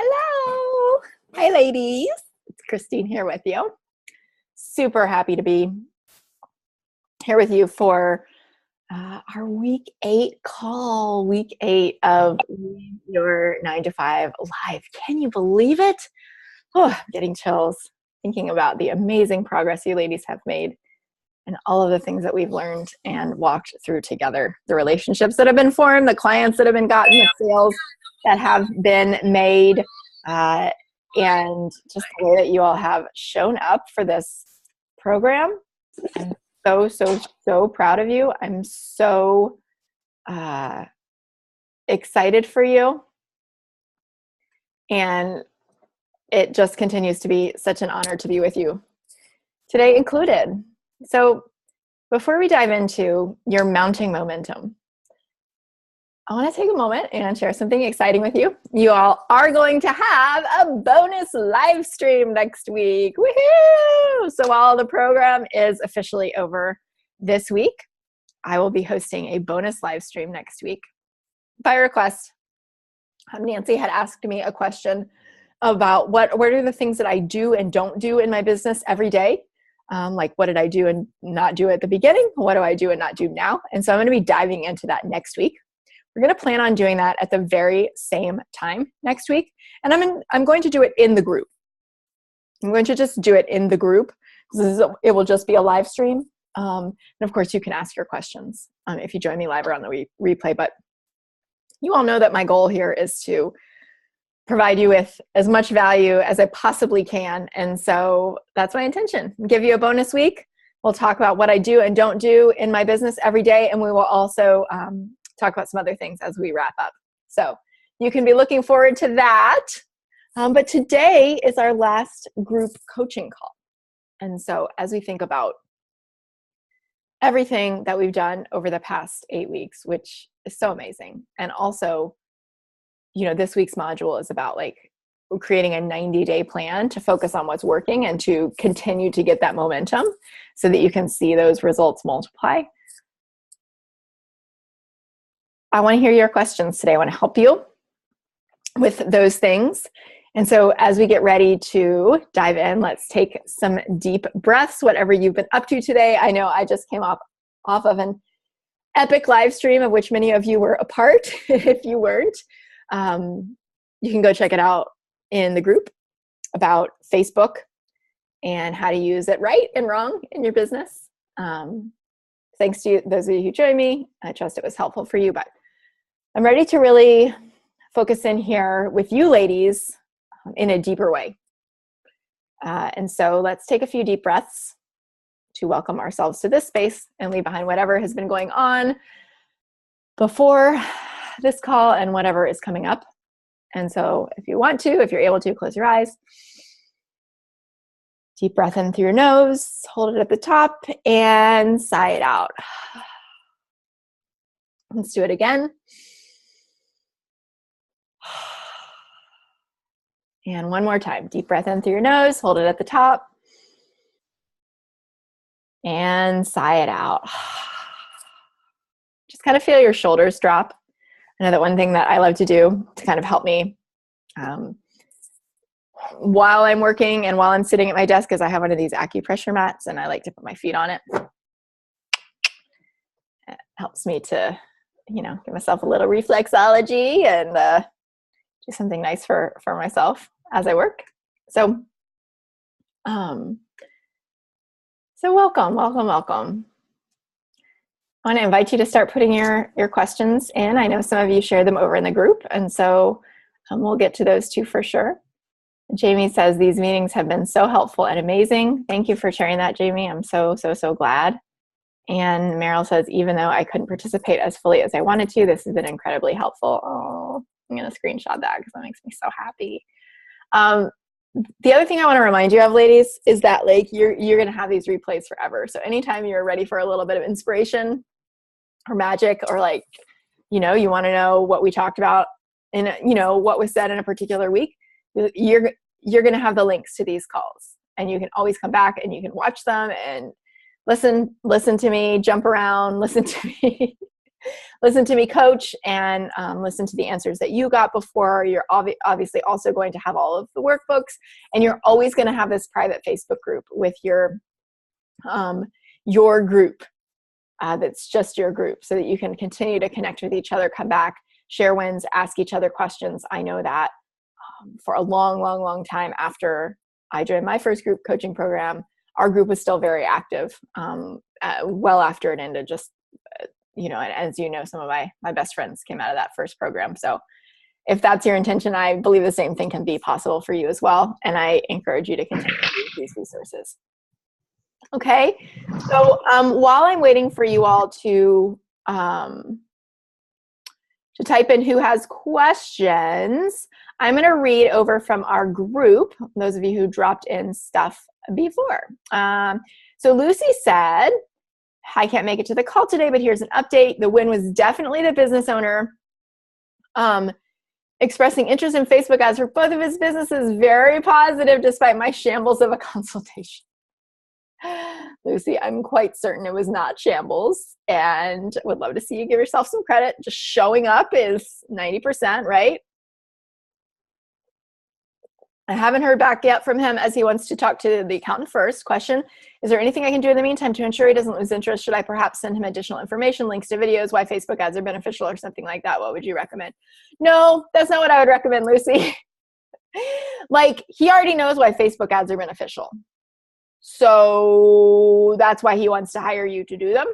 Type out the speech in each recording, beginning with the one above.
Hello. Hi, ladies. It's Christine here with you. Super happy to be here with you for our week 8 call, week 8 of your 9 to 5 live. Can you believe it? Oh, I'm getting chills thinking about the amazing progress you ladies have made and all of the things that we've learned and walked through together. The relationships that have been formed, the clients that have been gotten, the sales that have been made, and just the way that you all have shown up for this program. I'm so proud of you. I'm so excited for you. And it just continues to be such an honor to be with you today included. So before we dive into your mounting momentum, I want to take a moment and share something exciting with you. You all are going to have a bonus live stream next week. Woohoo! So while the program is officially over this week, I will be hosting a bonus live stream next week by request. Nancy had asked me a question about what are the things that I do and don't do in my business every day. Like what did I do and not do at the beginning? What do I do and not do now? And so I'm going to be diving into that next week. We're going to plan on doing that at the very same time next week. And I'm going to do it in the group. I'm going to just do it in the group. It will just be a live stream. And of course, you can ask your questions if you join me live or on the replay. But you all know that my goal here is to provide you with as much value as I possibly can. And so that's my intention. Give you a bonus week. We'll talk about what I do and don't do in my business every day. And we will also talk about some other things as we wrap up. So you can be looking forward to that. But today is our last group coaching call. And so as we think about everything that we've done over the past 8 weeks, which is so amazing. And also, this week's module is about creating a 90-day plan to focus on what's working and to continue to get that momentum so that you can see those results multiply. I want to hear your questions today. I want to help you with those things. And so as we get ready to dive in, let's take some deep breaths, whatever you've been up to today. I know I just came off of an epic live stream of which many of you were a part. If you weren't, you can go check it out in the group about Facebook and how to use it right and wrong in your business. Thanks to those of you who joined me. I trust it was helpful for you, but I'm ready to really focus in here with you ladies in a deeper way. And so let's take a few deep breaths to welcome ourselves to this space and leave behind whatever has been going on before this call and whatever is coming up. And so if you want to, if you're able to, close your eyes. Deep breath in through your nose, hold it at the top, and sigh it out. Let's do it again. And one more time. Deep breath in through your nose, hold it at the top, and sigh it out. Just kind of feel your shoulders drop. I know that one thing that I love to do to kind of help me while I'm working and while I'm sitting at my desk is I have one of these acupressure mats and I like to put my feet on it. It helps me to, give myself a little reflexology and do something nice for myself as I work. So, welcome. I want to invite you to start putting your questions in. I know some of you share them over in the group, and so we'll get to those too for sure. Jamie says, these meetings have been so helpful and amazing. Thank you for sharing that, Jamie. I'm so glad. And Meryl says, even though I couldn't participate as fully as I wanted to, this has been incredibly helpful. Oh, I'm going to screenshot that because that makes me so happy. The other thing I want to remind you of, ladies, is that you're going to have these replays forever. So anytime you're ready for a little bit of inspiration or magic or you want to know what we talked about and what was said in a particular week, you're going to have the links to these calls and you can always come back and you can watch them and listen to me, jump around, listen to me listen to me coach and listen to the answers that you got before. You're obviously also going to have all of the workbooks, and you're always going to have this private Facebook group with your group that's just your group, so that you can continue to connect with each other, come back, share wins, ask each other questions. I know that for a long, long, long time after I joined my first group coaching program, our group was still very active well after it ended. Just, and as you know, some of my best friends came out of that first program. So if that's your intention, I believe the same thing can be possible for you as well. And I encourage you to continue to use these resources. Okay. So while I'm waiting for you all to type in who has questions, I'm going to read over from our group, those of you who dropped in stuff before. So Lucy said, I can't make it to the call today, but here's an update. The win was definitely the business owner expressing interest in Facebook ads for both of his businesses. Very positive despite my shambles of a consultation. Lucy, I'm quite certain it was not shambles, and would love to see you give yourself some credit. Just showing up is 90%, right? I haven't heard back yet from him, as he wants to talk to the accountant first. Question, is there anything I can do in the meantime to ensure he doesn't lose interest? Should I perhaps send him additional information, links to videos, why Facebook ads are beneficial, or something like that? What would you recommend? No, that's not what I would recommend, Lucy. Like, he already knows why Facebook ads are beneficial. So that's why he wants to hire you to do them.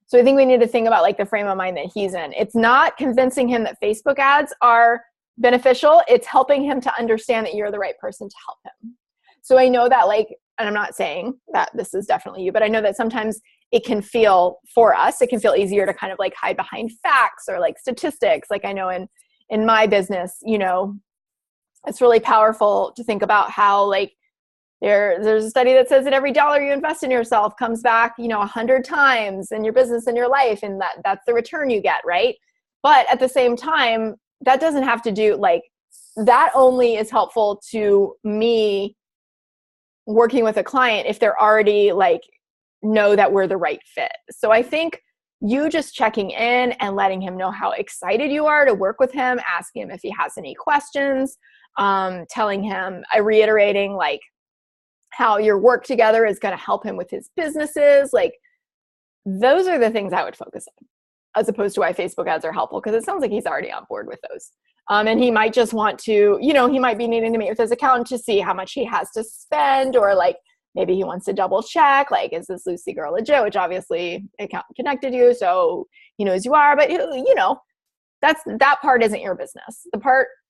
So I think we need to think about like the frame of mind that he's in. It's not convincing him that Facebook ads are beneficial. It's helping him to understand that you're the right person to help him. So I know that, like, and I'm not saying that this is definitely you, but I know that sometimes it can feel, for us, it can feel easier to kind of like hide behind facts or like statistics. Like I know in my business, it's really powerful to think about how like there's a study that says that every dollar you invest in yourself comes back, 100 times in your business and your life. And that's the return you get, right? But at the same time, that doesn't have to do, like, that only is helpful to me working with a client if they're already like, know that we're the right fit. So I think you just checking in and letting him know how excited you are to work with him, asking him if he has any questions, telling him, reiterating like how your work together is going to help him with his businesses. Like, those are the things I would focus on, as opposed to why Facebook ads are helpful, because it sounds like he's already on board with those. And he might just want to, he might be needing to meet with his accountant to see how much he has to spend, or like maybe he wants to double check, like, is this Lucy girl legit? Which obviously accountant connected you, so he knows you are. But that part isn't your business.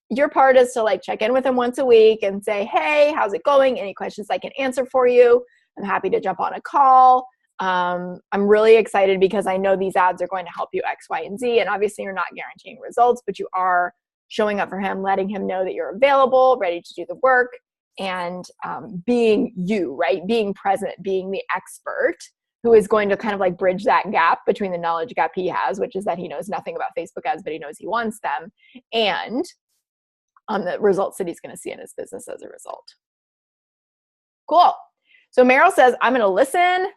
Your part is to like check in with him once a week and say, hey, how's it going? Any questions I can answer for you? I'm happy to jump on a call. I'm really excited because I know these ads are going to help you X, Y, and Z. And obviously you're not guaranteeing results, but you are showing up for him, letting him know that you're available, ready to do the work, and being you, right? Being present, being the expert who is going to kind of like bridge that gap between the knowledge gap he has, which is that he knows nothing about Facebook ads, but he knows he wants them, and the results that he's going to see in his business as a result. Cool. So Meryl says, I'm going to listen.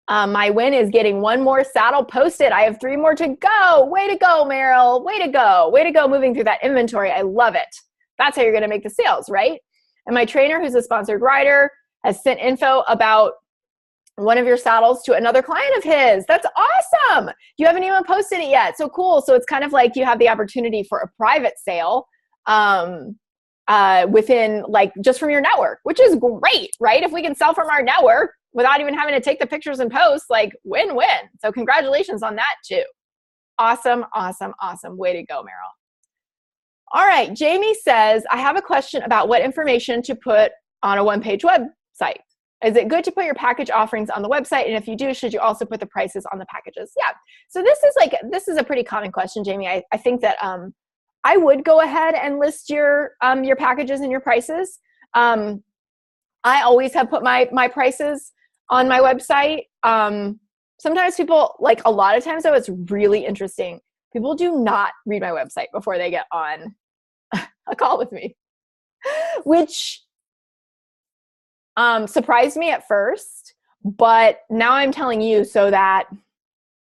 My win is getting one more saddle posted. I have 3 more to go. Way to go, Meryl. Way to go. Way to go moving through that inventory. I love it. That's how you're going to make the sales, right? And my trainer, who's a sponsored rider, has sent info about one of your saddles to another client of his. That's awesome. You haven't even posted it yet. So cool. So it's kind of like you have the opportunity for a private sale within, like, just from your network, which is great, right? If we can sell from our network without even having to take the pictures and post, like, win-win. So congratulations on that too. Awesome, awesome, awesome. Way to go, Meryl. All right, Jamie says, I have a question about what information to put on a one-page website. Is it good to put your package offerings on the website? And if you do, should you also put the prices on the packages? Yeah. So this is a pretty common question, Jamie. I think that I would go ahead and list your packages and your prices. I always have put my prices on my website. Sometimes people, like, a lot of times though, it's really interesting. People do not read my website before they get on a call with me, which surprised me at first, but now I'm telling you so that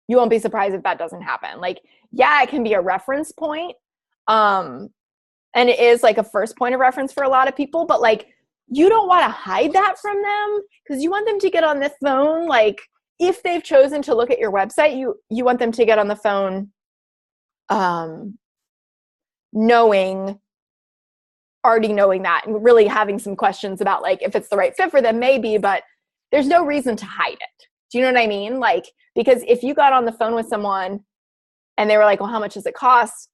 you won't be surprised if that doesn't happen. Like, yeah, it can be a reference point. And it is like a first point of reference for a lot of people, but like, you don't want to hide that from them because you want them to get on the phone. Like, if they've chosen to look at your website, you want them to get on the phone already knowing that, and really having some questions about like if it's the right fit for them, maybe, but there's no reason to hide it. Do you know what I mean? Like, because if you got on the phone with someone and they were like, well, how much does it cost?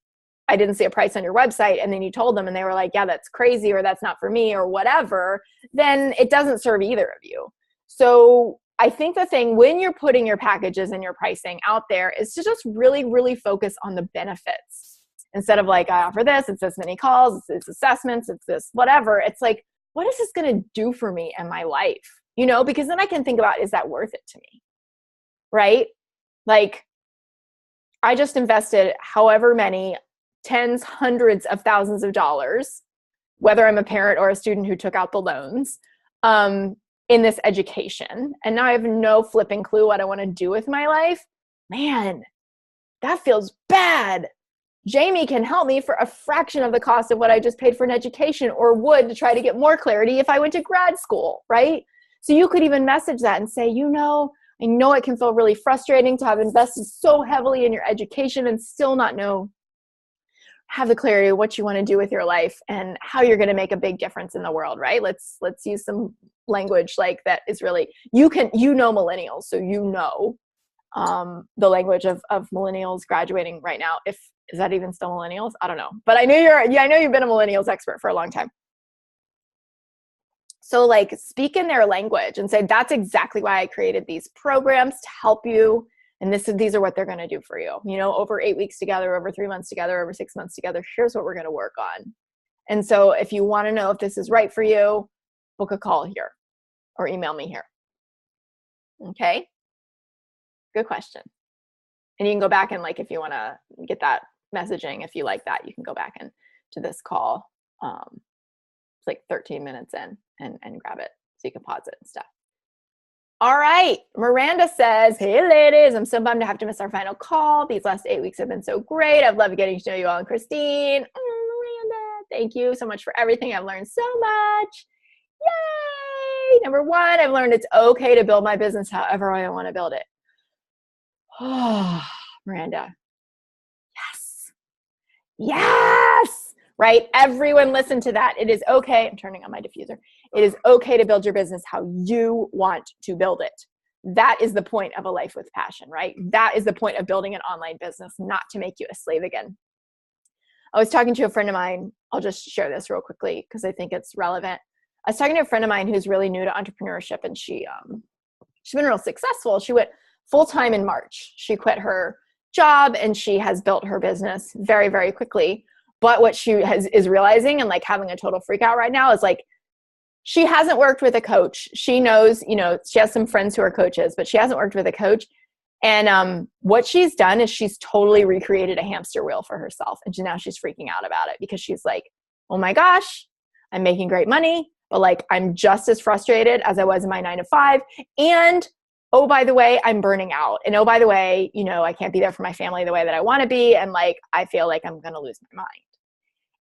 I didn't see a price on your website. And then you told them and they were like, yeah, that's crazy, or that's not for me, or whatever, then it doesn't serve either of you. So I think the thing when you're putting your packages and your pricing out there is to just really, really focus on the benefits. Instead of like, I offer this, it's this many calls, it's assessments, it's this whatever. It's like, what is this going to do for me in my life? You know, because then I can think about, is that worth it to me? Right? Like, I just invested however many tens, hundreds of thousands of dollars, whether I'm a parent or a student who took out the loans, in this education. And now I have no flipping clue what I want to do with my life. Man, that feels bad. Jamie can help me for a fraction of the cost of what I just paid for an education, or would to try to get more clarity if I went to grad school, right? So you could even message that and say, you know, I know it can feel really frustrating to have invested so heavily in your education and still not have the clarity of what you want to do with your life and how you're going to make a big difference in the world, right? Let's use some language like that is really, you know millennials, so you know the language of millennials graduating right now. Is that even still millennials? I don't know. But I know you've been a millennials expert for a long time. So like, speak in their language and say, that's exactly why I created these programs to help you. And these are what they're going to do for you. You know, over 8 weeks together, over 3 months together, over 6 months together, here's what we're going to work on. And so if you want to know if this is right for you, book a call here or email me here. Okay. Good question. And you can go back and like, if you want to get that messaging, if you like that, you can go back and to this call. It's like 13 minutes in and grab it so you can pause it and stuff. All right. Miranda says, hey ladies, I'm so bummed to have to miss our final call. These last 8 weeks have been so great. I've loved getting to know you all and Christine. Oh, Miranda, thank you so much for everything. I've learned so much. Yay. Number one, I've learned it's okay to build my business however I want to build it. Oh, Miranda. Yes. Right? Everyone listen to that. It is okay. I'm turning on my diffuser. It is okay to build your business how you want to build it. That is the point of a life with passion, right? That is the point of building an online business, not to make you a slave again. I was talking to a friend of mine. I'll just share this real quickly because I think it's relevant. I was talking to a friend of mine who's really new to entrepreneurship, and she's been real successful. She went full-time in March. She quit her job and she has built her business very, very quickly. But what she is realizing and like having a total freak out right now is like, she hasn't worked with a coach. She knows, you know, she has some friends who are coaches, but she hasn't worked with a coach. And what she's done is she's totally recreated a hamster wheel for herself. And now she's freaking out about it because she's like, oh my gosh, I'm making great money, but like, I'm just as frustrated as I was in my 9 to 5. And oh, by the way, I'm burning out. And oh, by the way, you know, I can't be there for my family the way that I want to be. And like, I feel like I'm going to lose my mind.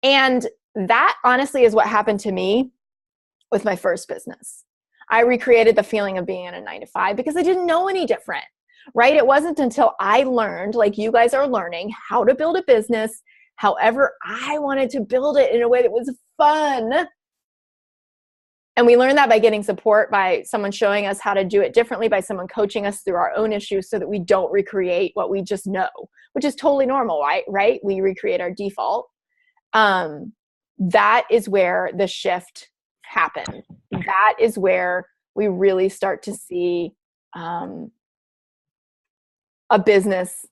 And that honestly is what happened to me with my first business. I recreated the feeling of being in a 9 to 5 because I didn't know any different, right? It wasn't until I learned, like you guys are learning, how to build a business however I wanted to build it in a way that was fun. And we learned that by getting support, by someone showing us how to do it differently, by someone coaching us through our own issues so that we don't recreate what we just know, which is totally normal, right? We recreate our default. That is where the shift happened. That is where we really start to see a business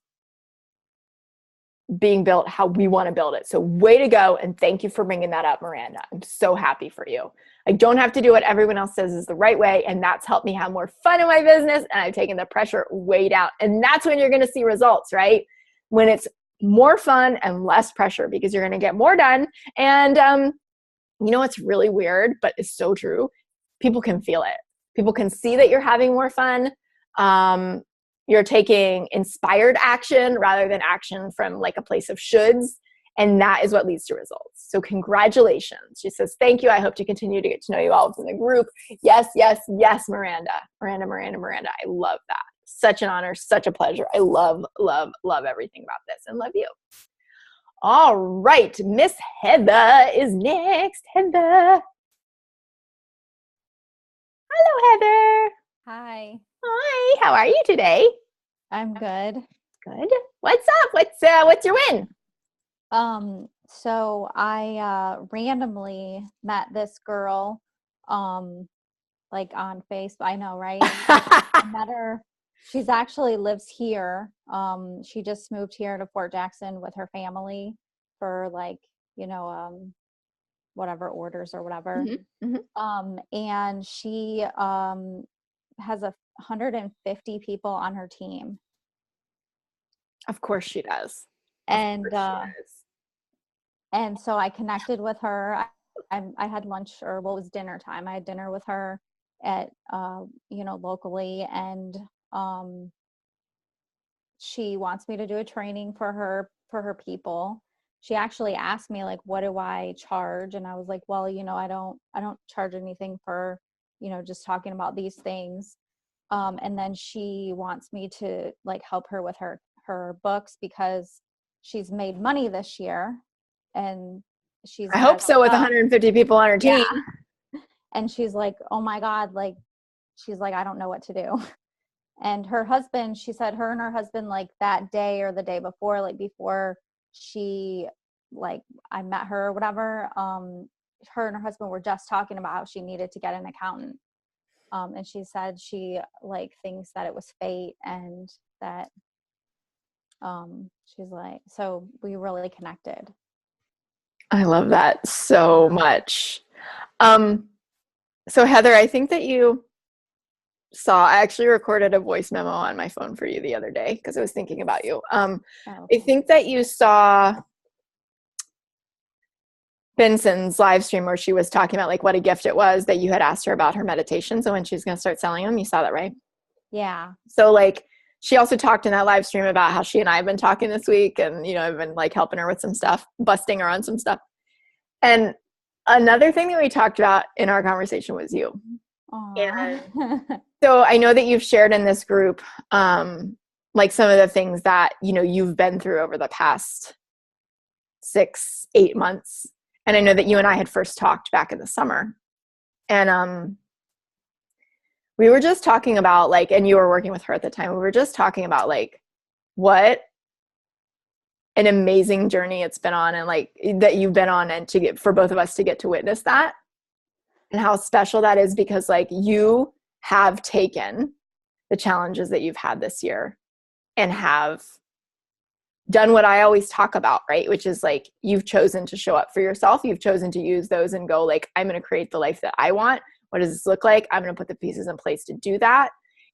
being built how we want to build it. So way to go. And thank you for bringing that up, Miranda. I'm so happy for you. I don't have to do what everyone else says is the right way. And that's helped me have more fun in my business. And I've taken the pressure way down. And that's when you're going to see results, right? When it's more fun and less pressure, because you're going to get more done. And you know what's really weird, but it's so true? People can feel it. People can see that you're having more fun. you're taking inspired action rather than action from like a place of shoulds. And that is what leads to results. So congratulations. She says, thank you. I hope to continue to get to know you all within the group. Yes, yes, yes, Miranda. Miranda. I love that. Such an honor, such a pleasure. I love everything about this and love you. All right. Miss Heather is next. Heather. Hello, Heather. Hi. Hi. How are you today? I'm good. Good. What's up? What's your win? So I randomly met this girl, like on Facebook. I know, right? I met her. She's actually lives here. She just moved here to Fort Jackson with her family for like, whatever orders or whatever. And she has 150 people on her team. Of course she does. And and so I connected with her. I had lunch, or what was dinner time. I had dinner with her at locally, and she wants me to do a training for her people. She actually asked me, like, what do I charge? And I was like, well, I don't charge anything for, just talking about these things. And then she wants me to like help her with her books because she's made money this year, and I hope so with 150 people on her team. And she's like, oh my God, like, she's like, I don't know what to do. And her husband, she said her and her husband, like that day or the day before, like before she, like I met her or whatever, her and her husband were just talking about how she needed to get an accountant. And she said she like thinks that it was fate, and that she's like, so we really connected. I love that so much. So Heather, I think that you saw, I actually recorded a voice memo on my phone for you the other day because I was thinking about you. Okay. I think that you saw Benson's live stream where she was talking about like what a gift it was that you had asked her about her meditation. So when she's going to start selling them, you saw that, right? Yeah. So like she also talked in that live stream about how she and I have been talking this week, and I've been like helping her with some stuff, busting her on some stuff. And another thing that we talked about in our conversation was you. And so I know that you've shared in this group, like some of the things that, you've been through over the past 6-8 months. And I know that you and I had first talked back in the summer, and, we were just talking about like, and you were working with her at the time. We were just talking about like what an amazing journey it's been on, and like that you've been on, and for both of us to get to witness that, and how special that is, because like you have taken the challenges that you've had this year and have done what I always talk about, right? Which is like, you've chosen to show up for yourself. You've chosen to use those and go like, I'm going to create the life that I want. What does this look like? I'm going to put the pieces in place to do that.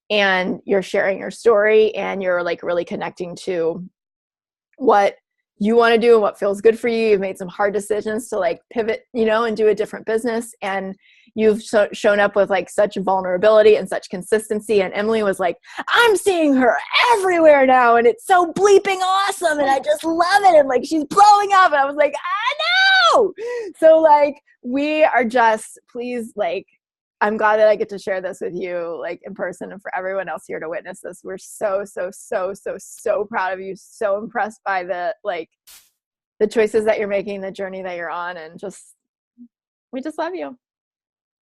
And you're sharing your story, and you're like really connecting to what you want to do and what feels good for you. You've made some hard decisions to like pivot, and do a different business. And you've shown up with like such vulnerability and such consistency. And Emily was like, I'm seeing her everywhere now, and it's so bleeping awesome, and I just love it. And like, she's blowing up. And I was like, I know. So like, we are just, please, like, I'm glad that I get to share this with you, like in person, and for everyone else here to witness this. We're so proud of you. So impressed by the choices that you're making, the journey that you're on, and we just love you.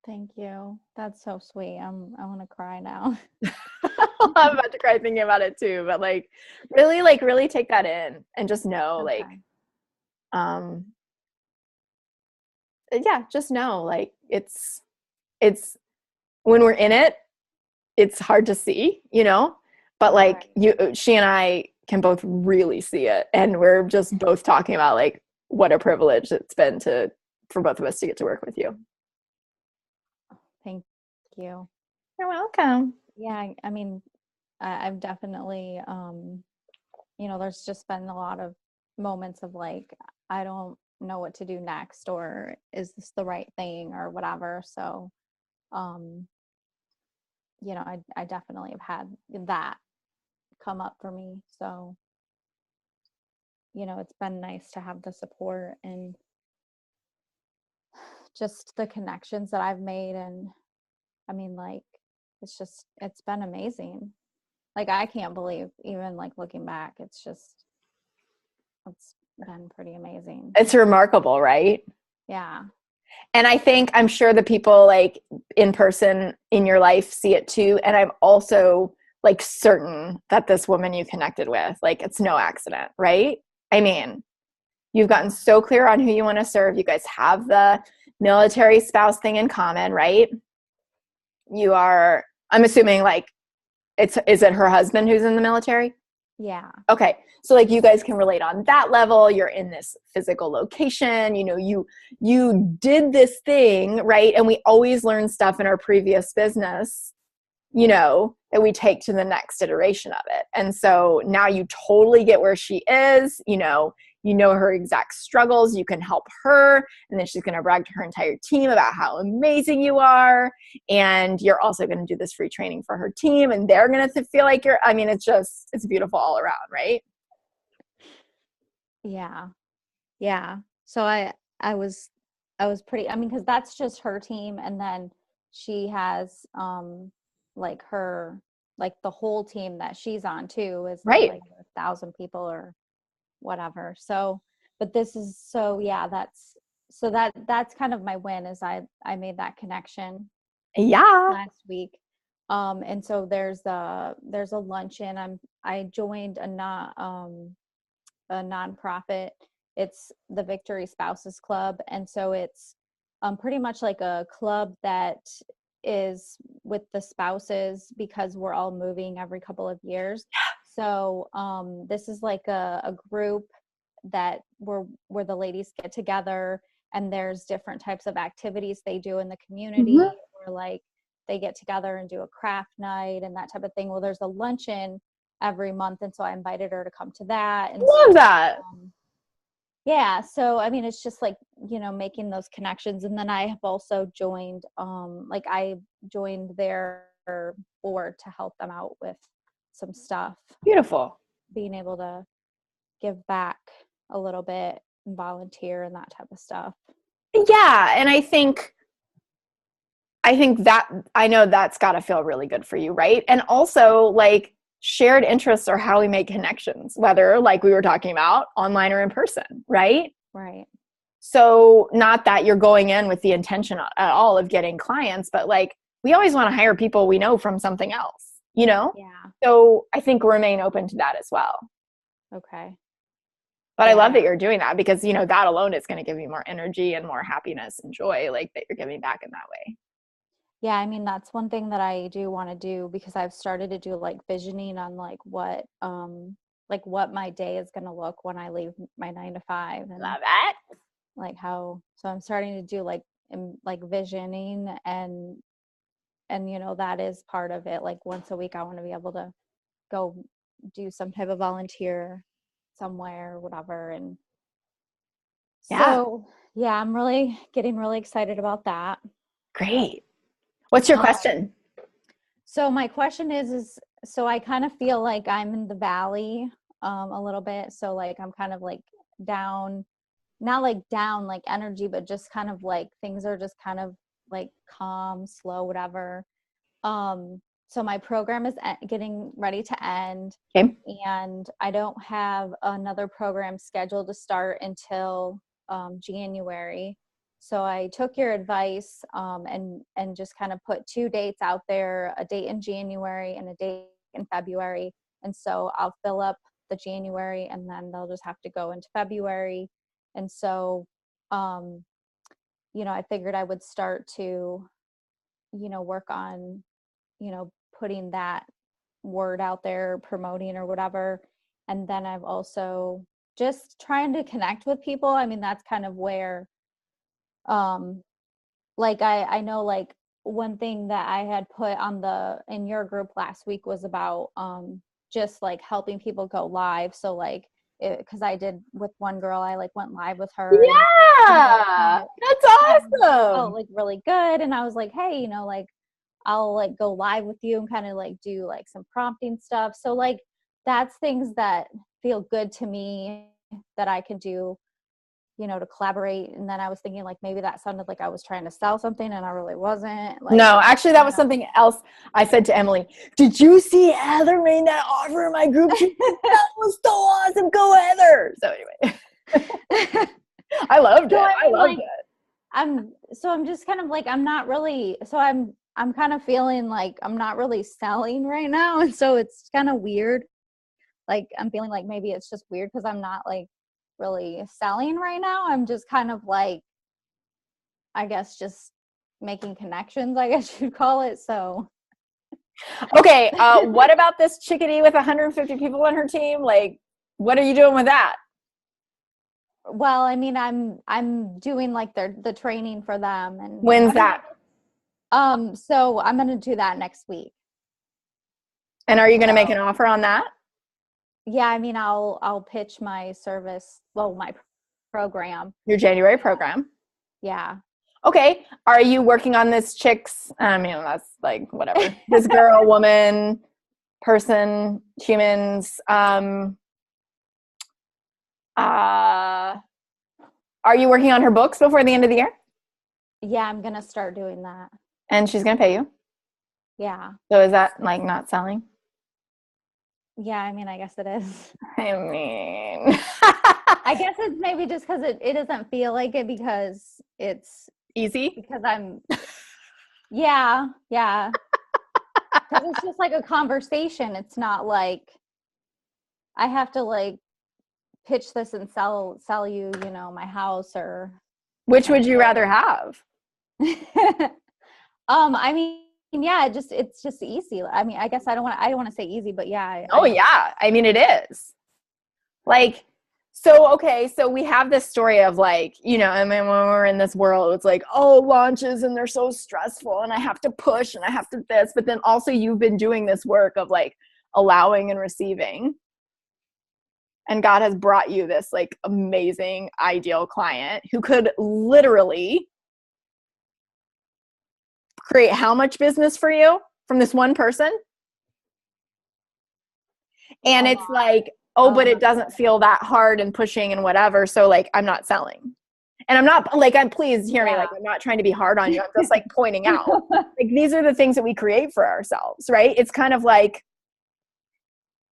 Thank you. That's so sweet. I want to cry now. I'm about to cry thinking about it too, but like really take that in and just know, okay. Just know, like, it's when we're in it, it's hard to see, but like she and I can both really see it. And we're just both talking about like what a privilege it's been for both of us to get to work with you. Thank you. You're welcome. Yeah. I mean, I've definitely, there's just been a lot of moments of like, I don't know what to do next, or is this the right thing, or whatever. So, I definitely have had that. come up for me. So, you know, it's been nice to have the support and just the connections that I've made. And I mean, like, it's been amazing. Like, I can't believe, even like looking back, it's been pretty amazing. It's remarkable, right? Yeah. And I'm sure the people like in person in your life see it too. And I'm also like certain that this woman you connected with, like, it's no accident, right? I mean, you've gotten so clear on who you want to serve. You guys have the military spouse thing in common, right? I'm assuming like, is it her husband who's in the military? Yeah. Okay. So like you guys can relate on that level. You're in this physical location, you did this thing, right? And we always learn stuff in our previous business, that we take to the next iteration of it. And so now you totally get where she is, her exact struggles, you can help her, and then she's going to brag to her entire team about how amazing you are. And you're also going to do this free training for her team, and they're going to feel like it's beautiful all around, right? Yeah. Yeah. So I was pretty, I mean, cause that's just her team. And then she has, like the whole team that she's on too is Right. like 1,000 people or whatever. So, but this is, so yeah, that's kind of my win, is I made that connection last week. And so there's a luncheon. I joined a nonprofit. It's the Victory Spouses Club. And so it's pretty much like a club that is with the spouses, because we're all moving every couple of years. So this is like a group that where the ladies get together, and there's different types of activities they do in the community, or like they get together and do a craft night and that type of thing. Well, there's a luncheon every month, and so I invited her to come to that. And love that. Yeah, so I mean, it's just like, making those connections. And then I have also joined I joined their board to help them out with some stuff, Beautiful. being able to give back a little bit and volunteer and that type of stuff. Yeah, and I think that, I know that's got to feel really good for you, right? And also, like, shared interests are how we make connections, whether, like we were talking about, online or in person, right? Right. So not that you're going in with the intention at all of getting clients, but like, we always want to hire people we know from something else, Yeah. So I think remain open to that as well. Okay. But I love that you're doing that, because, that alone is going to give you more energy and more happiness and joy, like, that you're giving back in that way. Yeah, I mean, that's one thing that I do want to do, because I've started to do like visioning on like what my day is going to look when I leave my 9 to 5. And Love it. like so I'm starting to do like visioning, and that is part of it. Like once a week I want to be able to go do some type of volunteer somewhere or whatever. And so I'm really getting really excited about that. Great. What's your question? So my question is so I kind of feel like I'm in the valley a little bit. So like I'm kind of like down, not like down like energy, but just kind of like things are just kind of like calm, slow, whatever. So my program is getting ready to end. Okay. And I don't have another program scheduled to start until January. So I took your advice and just kind of put 2 dates out there, a date in January and a date in February. And so I'll fill up the January, and then they'll just have to go into February. And so, I figured I would start to, work on, putting that word out there, promoting or whatever. And then I've also just trying to connect with people. I mean, that's kind of where, like I know like one thing that I had put in your group last week was about just like helping people go live. So like, because I did with one girl, I like went live with her. Yeah, that's awesome. Felt like really good. And I was like, hey, like I'll like go live with you and kind of like do like some prompting stuff. So like that's things that feel good to me that I could do, you know, to collaborate. And then I was thinking like maybe that sounded like I was trying to sell something and I really wasn't. Like, no, actually that was something else I said to Emily. Did you see Heather made that offer in my group? That was so awesome. Go Heather. So anyway, I loved it. I loved it. I'm just kind of like, I'm not really, so I'm kind of feeling like I'm not really selling right now. And so it's kind of weird. Like I'm feeling like maybe it's just weird because I'm not like really selling right now. I'm just kind of like, I guess just making connections, I guess you'd call it. So. Okay. What about this chickadee with 150 people on her team? Like, what are you doing with that? Well, I mean, I'm doing like the training for them. And when's that? So I'm going to do that next week. And are you going to make an offer on that? Yeah, I mean, I'll pitch my service, well, my program. Your January program. Yeah. Okay. Are you working on this chick's, I mean, that's like, whatever. This girl, woman, person, humans. Are you working on her books before the end of the year? Yeah, I'm going to start doing that. And she's going to pay you? Yeah. So is that like not selling? Yeah, I mean, I guess it is. I mean, I guess it's maybe just because it doesn't feel like it because it's easy. Because I'm, yeah. Because it's just like a conversation. It's not like I have to like pitch this and sell you, you know, my house or. Which would you rather have? I mean, yeah, it's just easy. I mean, I guess I don't want to say easy, but yeah. Yeah. I mean, it is. Like, so, okay. So we have this story of like, you know, I mean, when we're in this world, it's like, oh, launches and they're so stressful and I have to push and I have to this, but then also you've been doing this work of like allowing and receiving. And God has brought you this like amazing, ideal client who could literally create how much business for you from this one person? And it's like, oh, but it doesn't feel that hard and pushing and whatever. So like, I'm not selling. And I'm not like, please hear me. Like, I'm not trying to be hard on you. I'm just like pointing out, like, these are the things that we create for ourselves, right? It's kind of like,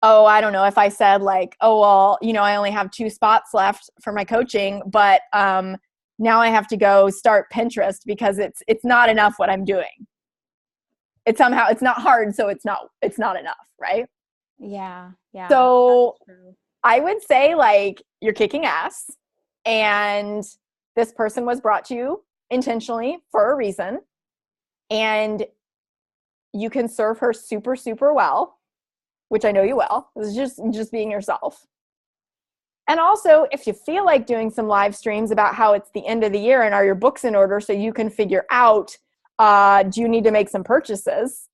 oh, I don't know if I said like, oh, well, you know, I only have 2 spots left for my coaching, but now I have to go start Pinterest because it's not enough what I'm doing. It's not hard. So it's not enough. Right. Yeah. So I would say like you're kicking ass and this person was brought to you intentionally for a reason and you can serve her super, super well, which I know you will. It's just being yourself. And also, if you feel like doing some live streams about how it's the end of the year and are your books in order so you can figure out, do you need to make some purchases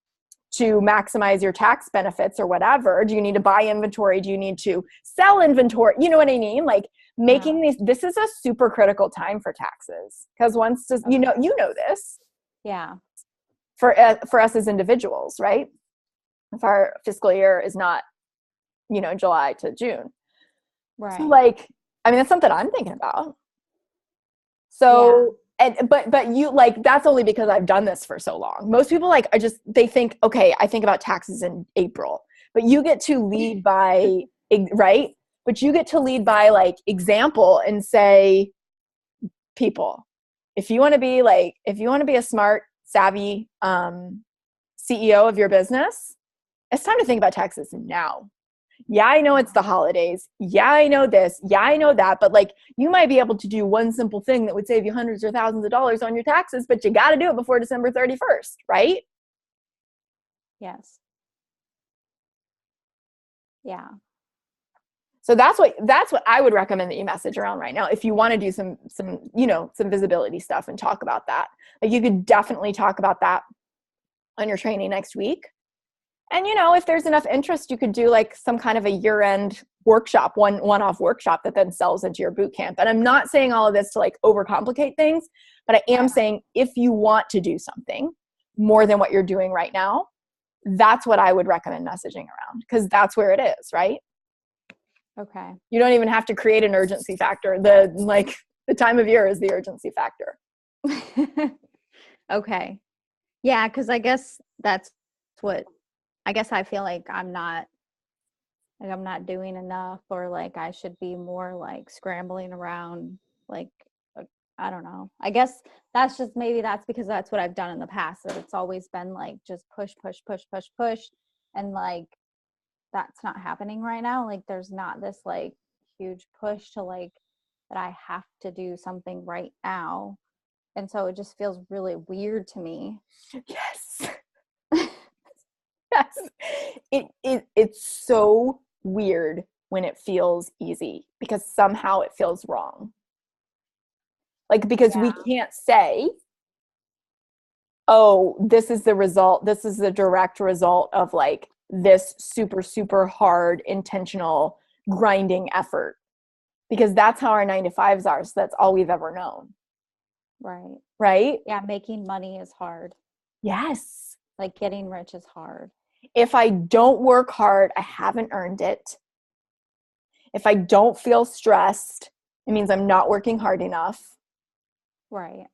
to maximize your tax benefits or whatever? Do you need to buy inventory? Do you need to sell inventory? You know what I mean? Like making this is a super critical time for taxes because you know this. Yeah. For us as individuals, right? If our fiscal year is not, you know, July to June. Right. So like, I mean, that's something I'm thinking about. So, but you like, that's only because I've done this for so long. Most people like, they think, okay, I think about taxes in April, but you get to lead by, right? But you get to lead by like example and say, people, if you want to be a smart, savvy CEO of your business, it's time to think about taxes now. Yeah, I know it's the holidays. Yeah, I know this. Yeah, I know that. But like, you might be able to do one simple thing that would save you hundreds or thousands of dollars on your taxes, but you got to do it before December 31st, right? Yes. Yeah. So that's what I would recommend that you message around right now. If you want to do some visibility stuff and talk about that, like you could definitely talk about that on your training next week. And, you know, if there's enough interest, you could do like some kind of a year-end workshop, one-off workshop that then sells into your boot camp. And I'm not saying all of this to like overcomplicate things, but I am saying if you want to do something more than what you're doing right now, that's what I would recommend messaging around, because that's where it is, right? Okay. You don't even have to create an urgency factor. The time of year is the urgency factor. Okay. Yeah, because I guess that's what I guess I feel like I'm not doing enough, or like I should be more like scrambling around, like I don't know. I guess that's just, maybe that's because that's what I've done in the past, that it's always been like just push, push, push, push, push, and like that's not happening right now. Like there's not this like huge push to like that I have to do something right now. And so it just feels really weird to me. Yes. Yes. It's so weird when it feels easy, because somehow it feels wrong. Like, because we can't say, oh, this is the result, this is the direct result of like this super, super hard, intentional grinding effort, because that's how our 9-to-5s are. So that's all we've ever known. Right. Right? Yeah, making money is hard. Yes. Like getting rich is hard. If I don't work hard, I haven't earned it. If I don't feel stressed, it means I'm not working hard enough. Right.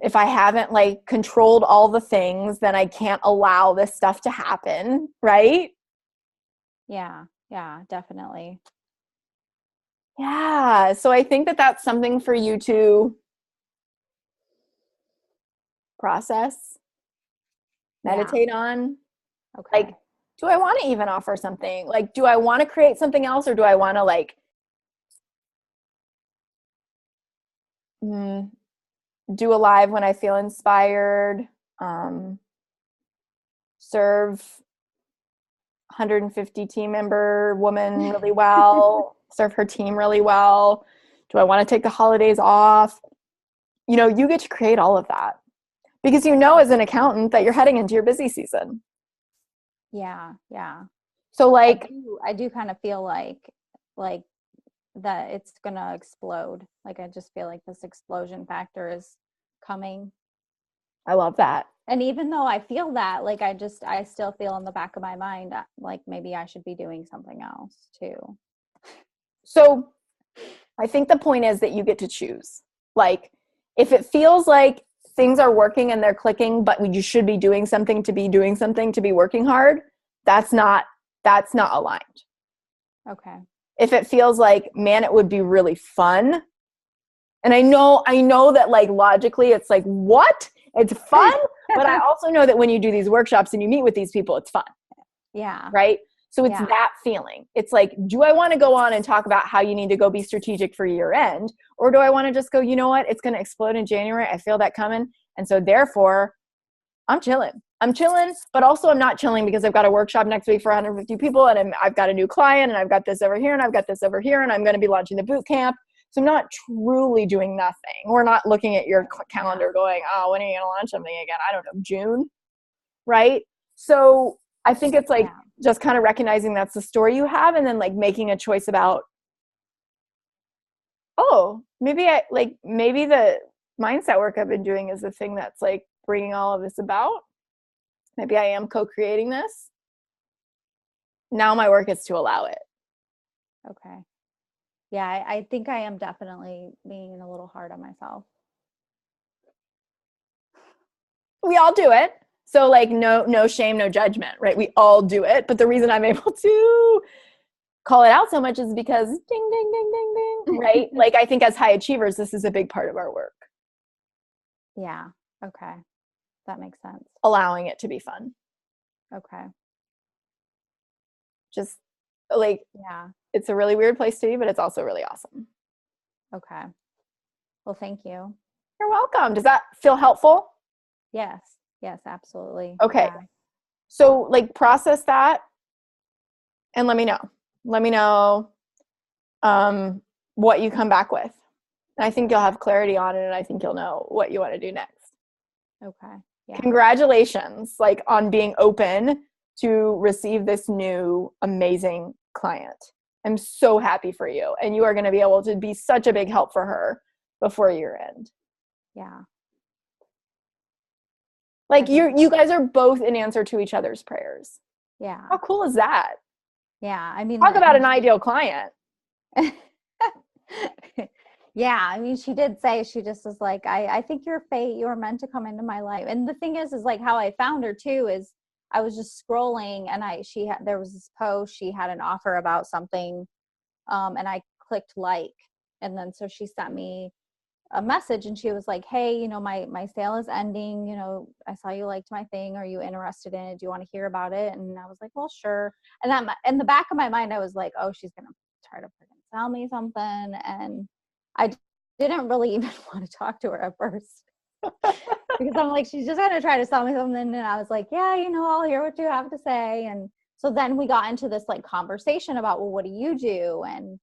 If I haven't like controlled all the things, then I can't allow this stuff to happen, right? Yeah. Yeah, definitely. Yeah. So I think that that's something for you to process, meditate on. Okay. Like, do I want to even offer something? Like, do I want to create something else, or do I want to like do a live when I feel inspired? Serve 150 team member woman really well, serve her team really well. Do I want to take the holidays off? You know, you get to create all of that, because you know as an accountant that you're heading into your busy season. Yeah. Yeah. So like I do kind of feel like that it's gonna explode. Like I just feel like this explosion factor is coming. I love that. And even though I feel that, like I still feel in the back of my mind like maybe I should be doing something else too. So I think the point is that you get to choose. Like, if it feels like things are working and they're clicking, but you should be doing something to be doing something to be working hard, that's not aligned. Okay. If it feels like, man, it would be really fun. And I know that like logically it's like, what? It's fun. But I also know that when you do these workshops and you meet with these people, it's fun. Yeah. Right? So it's that feeling. It's like, do I want to go on and talk about how you need to go be strategic for year end? Or do I want to just go, you know what? It's going to explode in January. I feel that coming. And so therefore, I'm chilling, but also I'm not chilling because I've got a workshop next week for 150 people, and I've got a new client, and I've got this over here, and I've got this over here, and I'm going to be launching the boot camp. So I'm not truly doing nothing. We're not looking at your calendar going, oh, when are you going to launch something again? I don't know, June, right? So I think it's like just kind of recognizing that's the story you have, and then like making a choice about, oh, maybe the mindset work I've been doing is the thing that's like bringing all of this about. Maybe I am co-creating this. Now my work is to allow it. Okay. Yeah, I think I am definitely being a little hard on myself. We all do it. So like no shame, no judgment, right? We all do it. But the reason I'm able to call it out so much is because ding, ding, ding, ding, ding, right? Like I think as high achievers, this is a big part of our work. Yeah. Okay. That makes sense. Allowing it to be fun. Okay. Just like, it's a really weird place to be, but it's also really awesome. Okay. Well, thank you. You're welcome. Does that feel helpful? Yes. Yes, absolutely. Okay. Yeah. So like process that and let me know. Let me know what you come back with. And I think you'll have clarity on it, and I think you'll know what you want to do next. Okay. Yeah. Congratulations, like on being open to receive this new amazing client. I'm so happy for you. And you are going to be able to be such a big help for her before year end. Yeah. Like you guys are both in answer to each other's prayers. Yeah. How cool is that? Yeah. I mean, talk about an ideal client. Yeah, I mean, she did say, she just was like, I think you're fate, you were meant to come into my life. And the thing is like how I found her too is I was just scrolling and there was this post, she had an offer about something, and I clicked like, and then so she sent me a message and she was like, hey, you know, my sale is ending, you know, I saw you liked my thing, are you interested in it, do you want to hear about it? And I was like, well, sure. And that in the back of my mind I was like, oh, she's gonna try to sell me something. And I didn't really even want to talk to her at first because I'm like, she's just going to try to sell me something. And I was like, yeah, you know, I'll hear what you have to say. And so then we got into this like conversation about, well, what do you do? And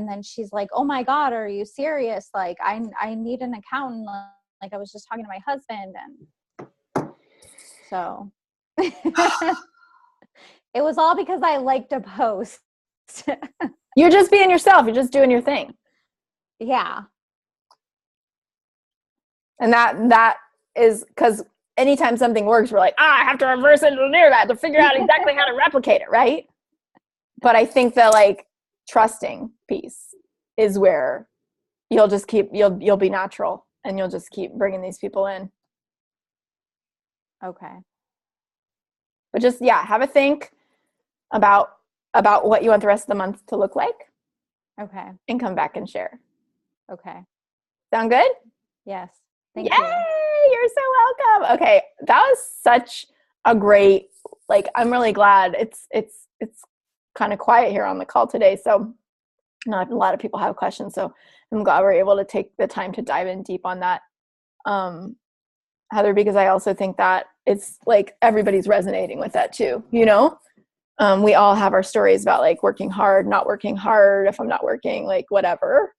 then she's like, oh my God, are you serious? Like, I need an accountant. Like I was just talking to my husband. And so it was all because I liked a post. You're just being yourself. You're just doing your thing. Yeah. And that is because anytime something works, we're like, I have to reverse engineer that to figure out exactly how to replicate it, right? But I think the like trusting piece is where you'll just you'll be natural and you'll just keep bringing these people in. Okay. But just, yeah, have a think about what you want the rest of the month to look like. Okay. And come back and share. Okay. Sound good? Yes. Thank Yay! you. You're so welcome. Okay. That was such a great, like, I'm really glad it's kind of quiet here on the call today. So not a lot of people have questions. So I'm glad we're able to take the time to dive in deep on that. Heather, because I also think that it's like everybody's resonating with that too, you know? We all have our stories about like working hard, not working hard, if I'm not working, like whatever.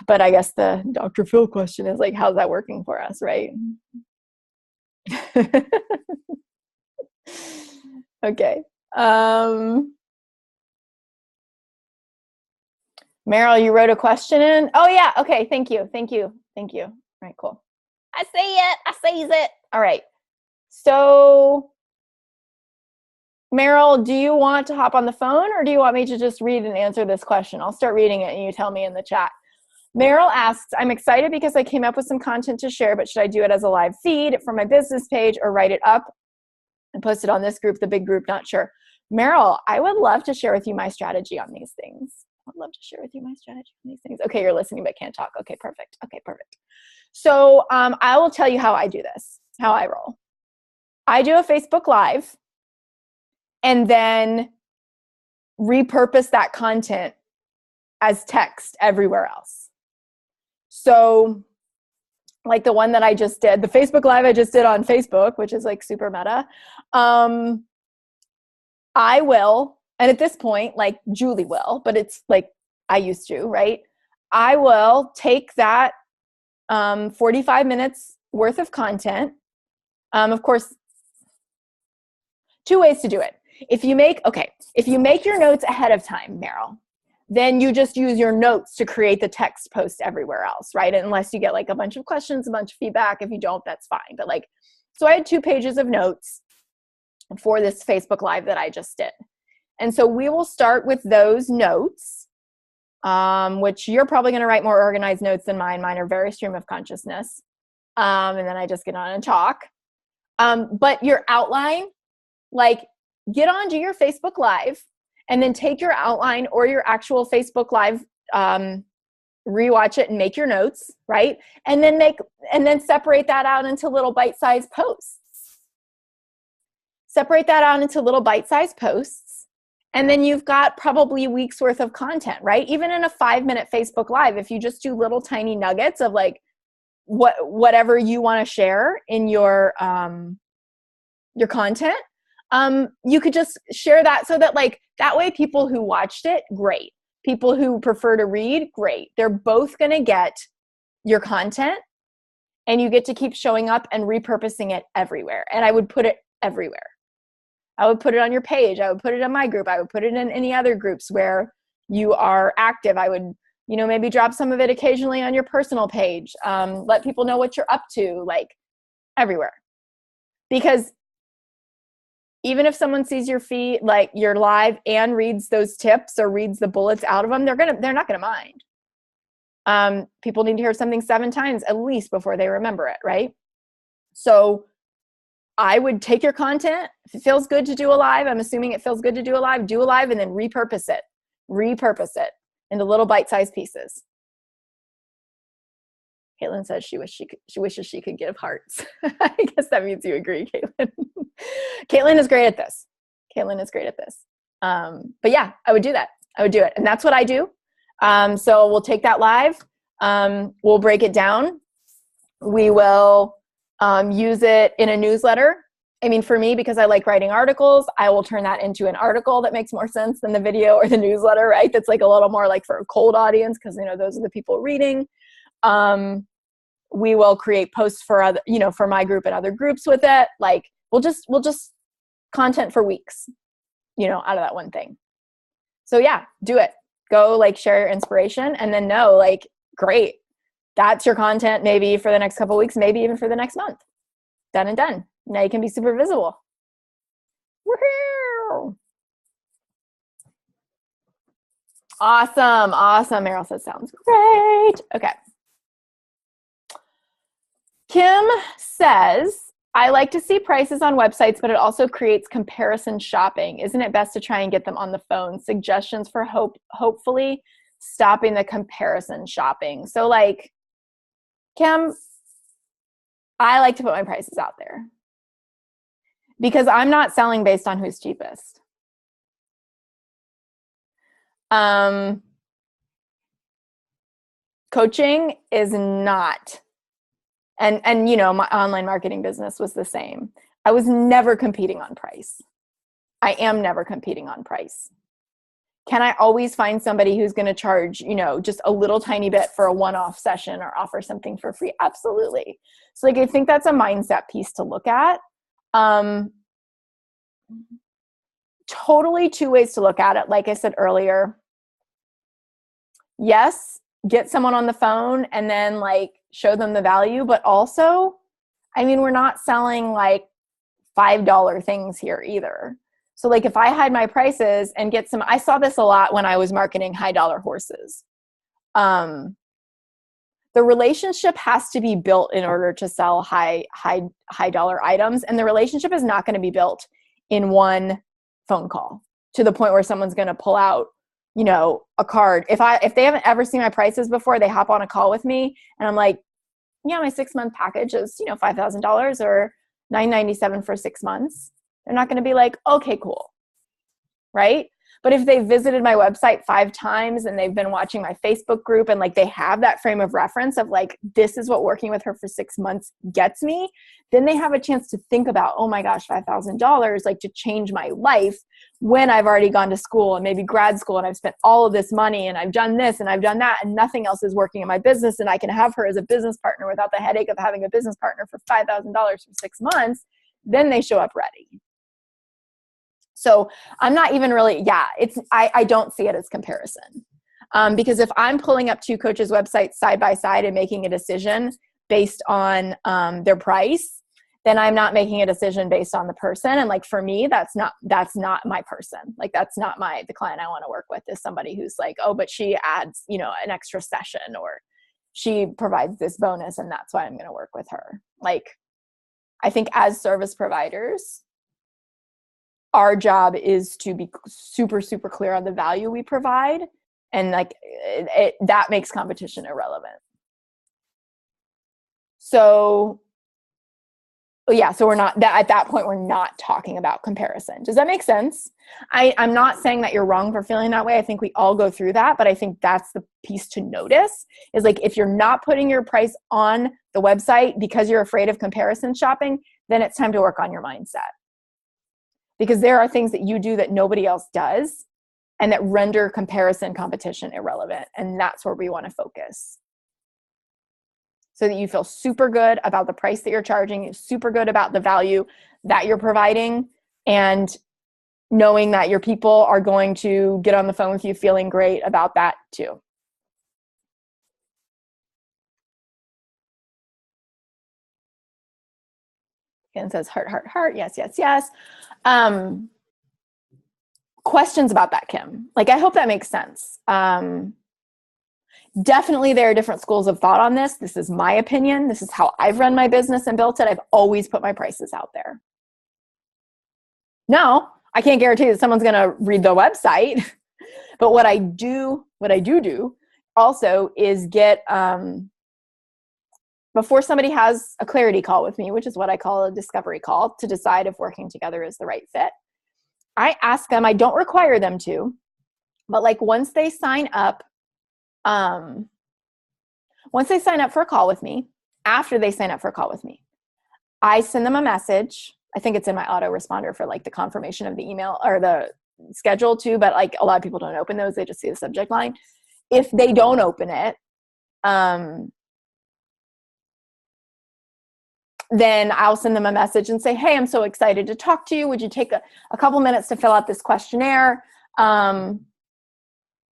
But I guess the Dr. Phil question is like, how's that working for us, right? Okay. Meryl, you wrote a question in? Oh yeah, okay, thank you. All right, cool. I see it. All right. So Meryl, do you want to hop on the phone or do you want me to just read and answer this question? I'll start reading it and you tell me in the chat. Meryl asks, I'm excited because I came up with some content to share, but should I do it as a live feed for my business page or write it up and post it on this group, the big group? Not sure. Meryl, I would love to share with you my strategy on these things. I'd love to share with you my strategy on these things. Okay, you're listening but can't talk. Okay, perfect. So I will tell you how I do this, how I roll. I do a Facebook Live and then repurpose that content as text everywhere else. So like the one that I just did, the Facebook Live I just did on Facebook, which is like super meta. I will, and at this point, like Julie will, but it's like I used to, right? I will take that 45 minutes worth of content. Of course, two ways to do it. If you make your notes ahead of time, Meryl, then you just use your notes to create the text post everywhere else, right? Unless you get like a bunch of questions, a bunch of feedback. If you don't, that's fine. But like, so I had 2 pages of notes for this Facebook Live that I just did. And so we will start with those notes, which you're probably going to write more organized notes than mine. Mine are very stream of consciousness. And then I just get on and talk. But your outline, like get onto your Facebook Live and then take your outline or your actual Facebook Live, rewatch it and make your notes, right? And then separate that out into little bite-sized posts. And then you've got probably a week's worth of content, right? Even in a 5-minute Facebook Live, if you just do little tiny nuggets of like whatever you want to share in your content, you could just share that so that like that way people who watched it, great. People who prefer to read, great. They're both going to get your content and you get to keep showing up and repurposing it everywhere. And I would put it everywhere. I would put it on your page. I would put it in my group. I would put it in any other groups where you are active. I would, maybe drop some of it occasionally on your personal page. Let people know what you're up to, like everywhere. Because even if someone sees your feed, like your live, and reads those tips or reads the bullets out of them, they're not gonna mind. People need to hear something 7 times at least before they remember it, right? So I would take your content. If it feels good to do a live, I'm assuming it feels good to do a live, and then repurpose it into little bite-sized pieces. Caitlin says she wishes she could give hearts. I guess that means you agree, Caitlin. Caitlin is great at this. But yeah, I would do that. I would do it. And that's what I do. So we'll take that live. We'll break it down. We will use it in a newsletter. I mean, for me, because I like writing articles, I will turn that into an article that makes more sense than the video or the newsletter, right? That's like a little more like for a cold audience, because those are the people reading. We will create posts for other, for my group and other groups with it. Like we'll just content for weeks, out of that one thing. So yeah, do it. Go like share your inspiration, and then know like, great, that's your content maybe for the next couple of weeks, maybe even for the next month. Done and done. Now you can be super visible. Woohoo! Awesome. Meryl says sounds great. Okay. Kim says, I like to see prices on websites, but it also creates comparison shopping. Isn't it best to try and get them on the phone? Suggestions for hopefully stopping the comparison shopping. So like, Kim, I like to put my prices out there because I'm not selling based on who's cheapest. Coaching is not. And my online marketing business was the same. I was never competing on price. I am never competing on price. Can I always find somebody who's going to charge, just a little tiny bit for a one-off session or offer something for free? Absolutely. So like, I think that's a mindset piece to look at. Totally 2 ways to look at it. Like I said earlier, yes, get someone on the phone and then like show them the value, but also, we're not selling like $5 things here either. So like if I hide my prices and get I saw this a lot when I was marketing high dollar horses. The relationship has to be built in order to sell high dollar items. And the relationship is not going to be built in one phone call to the point where someone's going to pull out, a card. If they haven't ever seen my prices before, they hop on a call with me and I'm like, yeah, my 6-month package is, $5,000 or $997 for 6 months. They're not going to be like, okay, cool. Right? But if they visited my website 5 times and they've been watching my Facebook group and like they have that frame of reference of like, this is what working with her for 6 months gets me, then they have a chance to think about, oh my gosh, $5,000, like to change my life when I've already gone to school and maybe grad school and I've spent all of this money and I've done this and I've done that and nothing else is working in my business and I can have her as a business partner without the headache of having a business partner for $5,000 for 6 months, then they show up ready. So I'm not even really, I don't see it as comparison. Because if I'm pulling up 2 coaches' websites side by side and making a decision based on their price, then I'm not making a decision based on the person. And like, for me, that's not my person. Like, that's not the client I want to work with, is somebody who's like, oh, but she adds, an extra session, or she provides this bonus and that's why I'm going to work with her. Like, I think as service providers, our job is to be super, super clear on the value we provide. And like that makes competition irrelevant. So we're not at that point, we're not talking about comparison. Does that make sense? I'm not saying that you're wrong for feeling that way. I think we all go through that, but I think that's the piece to notice is like, if you're not putting your price on the website because you're afraid of comparison shopping, then it's time to work on your mindset. Because there are things that you do that nobody else does and that render comparison competition irrelevant. And that's where we want to focus. So that you feel super good about the price that you're charging, super good about the value that you're providing, and knowing that your people are going to get on the phone with you feeling great about that too. Ken says heart, heart, heart. Yes, yes, yes. Questions about that, Kim? Like, I hope that makes sense. Definitely there are different schools of thought on this. This is my opinion. This is how I've run my business and built it. I've always put my prices out there. No, I can't guarantee that someone's going to read the website, but what I do also is get, before somebody has a clarity call with me, which is what I call a discovery call, to decide if working together is the right fit, I ask them, I don't require them to, but like once they sign up for a call with me, after they sign up for a call with me, I send them a message. I think it's in my autoresponder for like the confirmation of the email or the schedule too, but like a lot of people don't open those. They just see the subject line. If they don't open it, then I'll send them a message and say, hey, I'm so excited to talk to you. Would you take a couple minutes to fill out this questionnaire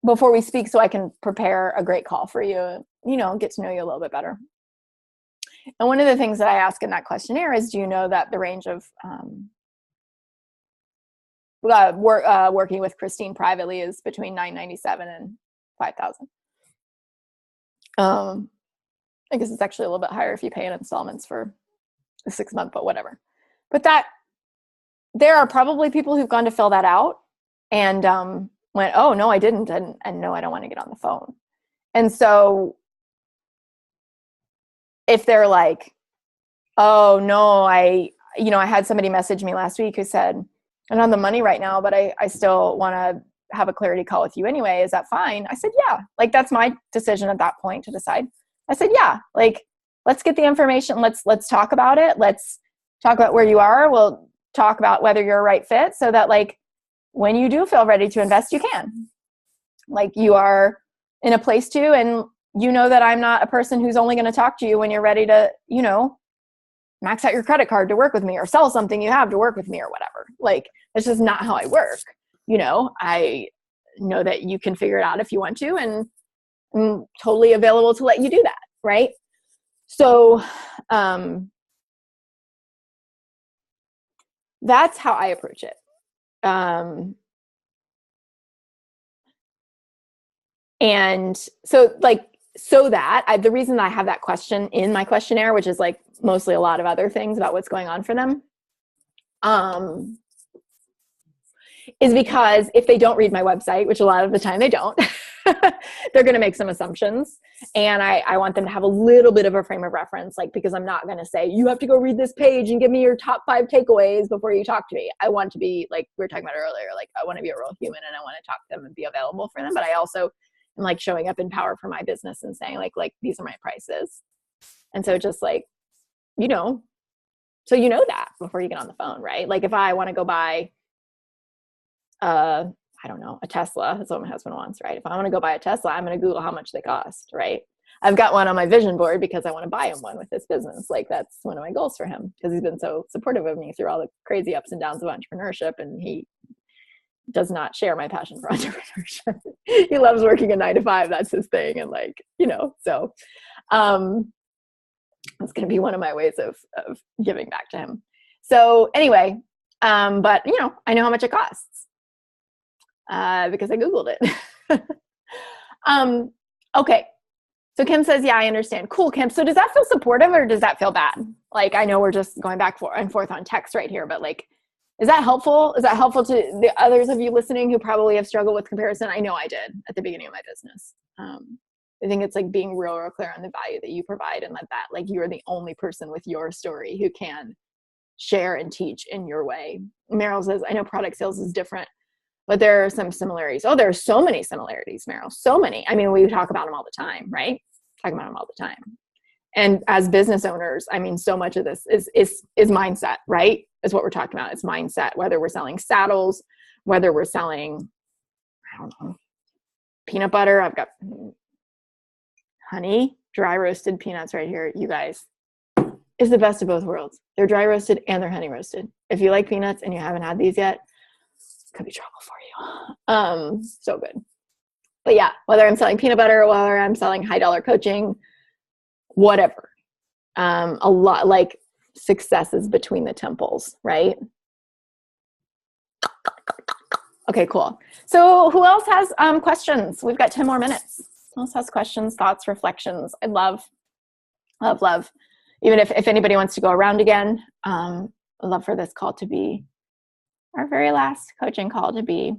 before we speak so I can prepare a great call for you, get to know you a little bit better. And one of the things that I ask in that questionnaire is, do you know that the range of working with Christine privately is between $997 and $5,000? I guess it's actually a little bit higher if you pay in installments for a 6-month, but whatever. But there are probably people who've gone to fill that out and went, oh, no, I didn't. And no, I don't want to get on the phone. And so if they're like, oh, no, I had somebody message me last week who said, I'm on the money right now, but I still want to have a clarity call with you anyway. Is that fine? I said, yeah. Like, that's my decision at that point to decide. I said, yeah, like, let's get the information. Let's talk about it. Let's talk about where you are. We'll talk about whether you're a right fit so that like when you do feel ready to invest, you can. Like, you are in a place to, and you know that I'm not a person who's only going to talk to you when you're ready to, max out your credit card to work with me or sell something you have to work with me or whatever. Like, that's just not how I work. I know that you can figure it out if you want to, and I'm totally available to let you do that. Right. So, that's how I approach it. And so the reason that I have that question in my questionnaire, which is like mostly a lot of other things about what's going on for them, is because if they don't read my website, which a lot of the time they don't, they're going to make some assumptions. And I want them to have a little bit of a frame of reference, like, because I'm not going to say, you have to go read this page and give me your top 5 takeaways before you talk to me. I want to be, like we were talking about earlier, like, I want to be a real human and I want to talk to them and be available for them. But I also am like showing up in power for my business and saying like, these are my prices. And so just like, so that before you get on the phone, right? Like, if I want to go buy, I don't know, a Tesla, that's what my husband wants, right? If I want to go buy a Tesla, I'm going to Google how much they cost, right? I've got one on my vision board because I want to buy him one with his business. Like, that's one of my goals for him because he's been so supportive of me through all the crazy ups and downs of entrepreneurship. And he does not share my passion for entrepreneurship. He loves working a 9-to-5. That's his thing. And like, so it's going to be one of my ways of giving back to him. So anyway, but I know how much it costs. Because I Googled it. Okay. So Kim says, yeah, I understand. Cool, Kim. So does that feel supportive or does that feel bad? Like, I know we're just going back and forth on text right here, but like, is that helpful? Is that helpful to the others of you listening who probably have struggled with comparison? I know I did at the beginning of my business. I think it's like being real clear on the value that you provide and that like you're the only person with your story who can share and teach in your way. Meryl says, I know product sales is different, but there are some similarities. Oh, there are so many similarities, Meryl. So many. I mean, we talk about them all the time, right? Talk about them all the time. And as business owners, I mean, so much of this is mindset, right? Is what we're talking about. It's mindset, whether we're selling saddles, whether we're selling, I don't know, peanut butter. I've got honey, dry roasted peanuts right here. You guys, it's the best of both worlds. They're dry roasted and they're honey roasted. If you like peanuts and you haven't had these yet, could be trouble for you. So good. But yeah, whether I'm selling peanut butter or whether I'm selling high dollar coaching, whatever. A lot, like, successes between the temples, right? Okay, cool. So who else has questions? We've got 10 more minutes. Who else has questions, thoughts, reflections? I'd love. Even if anybody wants to go around again, I'd love for this call to be our very last coaching call, to be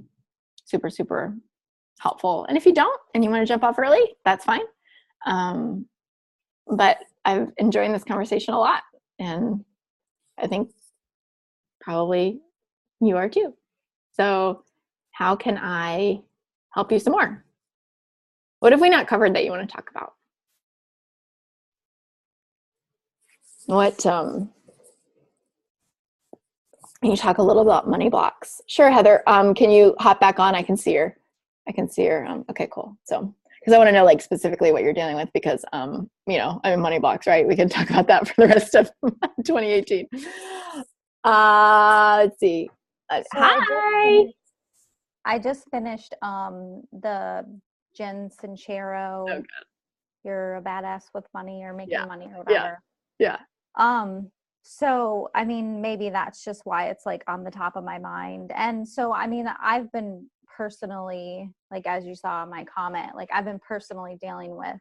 super, super helpful. And if you don't and you want to jump off early, that's fine. But I'm enjoying this conversation a lot. And I think probably you are too. So how can I help you some more? What have we not covered that you want to talk about? What, can you talk a little about money blocks? Sure, Heather. Can you hop back on? I can see her. Okay, cool. So, because I want to know like specifically what you're dealing with, because, I'm in money blocks, right? We can talk about that for the rest of 2018. Let's see. Hi. I just finished the Jen Sincero, You're a Badass with Money, or Making Money, or whatever. Yeah. So, I mean, maybe that's just why it's like on the top of my mind. And so, I mean, I've been personally, like, as you saw in my comment, like I've been personally dealing with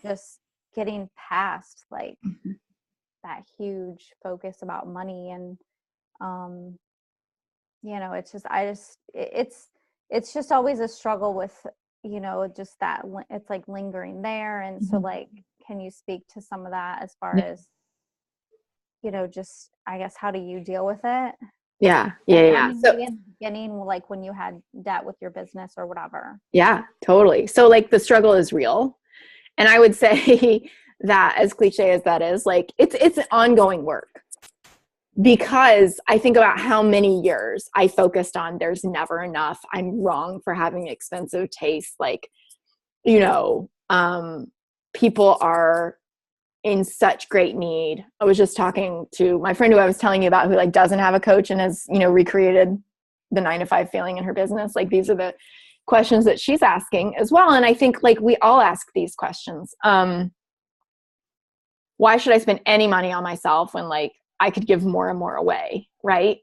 just getting past like that huge focus about money. And, it's just always a struggle with, just that it's like lingering there. And so like, can you speak to some of that as far as, just, I guess, how do you deal with it? Yeah. I mean, so maybe in the beginning, like when you had debt with your business or whatever. Yeah, totally. So like the struggle is real. And I would say that, as cliche as that is, like it's ongoing work, because I think about how many years I focused on there's never enough. I'm wrong for having expensive taste. Like, people are in such great need. I was just talking to my friend who I was telling you about, who like doesn't have a coach and has, recreated the 9-to-5 feeling in her business. Like, these are the questions that she's asking as well. And I think like we all ask these questions. Why should I spend any money on myself when like I could give more and more away? Right.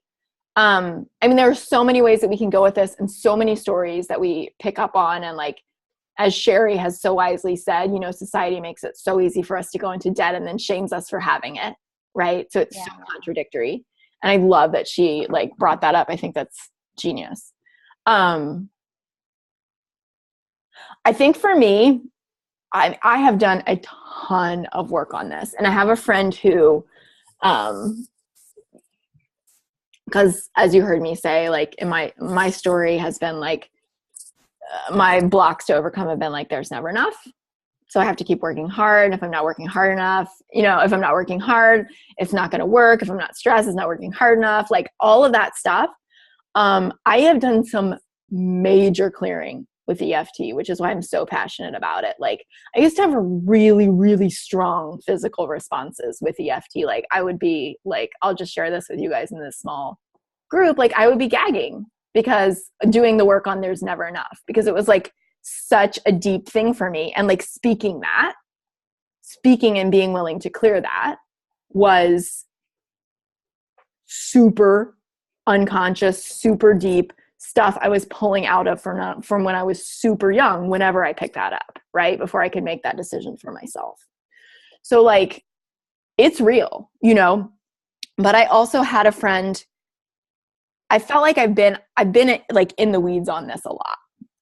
I mean, there are so many ways that we can go with this, and so many stories that we pick up on. And like, as Sherry has so wisely said, society makes it so easy for us to go into debt and then shames us for having it. Right. So it's so contradictory. And I love that she like brought that up. I think that's genius. I think for me, I have done a ton of work on this. And I have a friend who, because as you heard me say, like in my story has been like, my blocks to overcome have been like, there's never enough. So I have to keep working hard. If I'm not working hard enough, if I'm not working hard, it's not going to work. If I'm not stressed, it's not working hard enough. Like all of that stuff. I have done some major clearing with EFT, which is why I'm so passionate about it. Like, I used to have a really, really strong physical responses with EFT. Like, I would be like, I'll just share this with you guys in this small group. Like, I would be gagging because doing the work on there's never enough, because it was like such a deep thing for me. And like speaking and being willing to clear that was super unconscious, super deep stuff I was pulling out of from when I was super young, whenever I picked that up, right? Before I could make that decision for myself. So like, it's real, but I also had a friend, I felt like I've been like in the weeds on this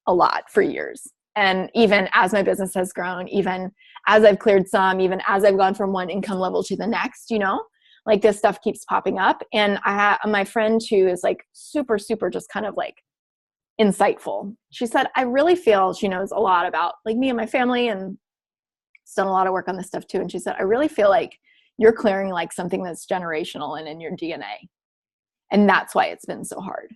a lot for years. And even as my business has grown, even as I've cleared some, even as I've gone from one income level to the next, like this stuff keeps popping up. And I have my friend who is like super, super just kind of like insightful. She said, I really feel, she knows a lot about like me and my family, and has done a lot of work on this stuff too. And she said, I really feel like you're clearing like something that's generational and in your DNA. And that's why it's been so hard,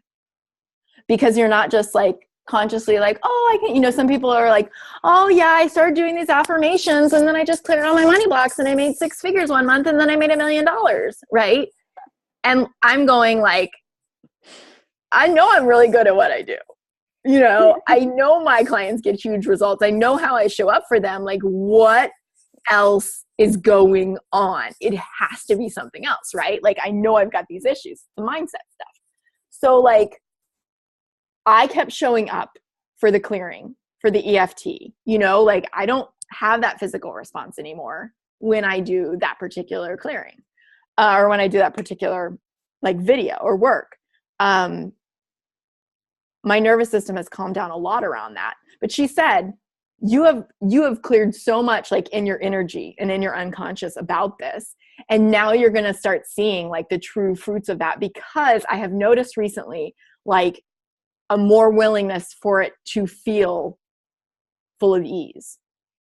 because you're not just like consciously like, oh, I can, some people are like, oh yeah, I started doing these affirmations and then I just cleared all my money blocks and I made 6 figures one month and then I made $1 million. Right. And I'm going like, I know I'm really good at what I do. I know my clients get huge results. I know how I show up for them. Like, what else is going on. It has to be something else, right? Like, I know I've got these issues, the mindset stuff. So like, I kept showing up for the clearing, for the EFT, you know, like I don't have that physical response anymore when I do that particular clearing, or when I do that particular like video or work. My nervous system has calmed down a lot around that. But she said, you have cleared so much like in your energy and in your unconscious about this. And now you're going to start seeing like the true fruits of that, because I have noticed recently, like a more willingness for it to feel full of ease,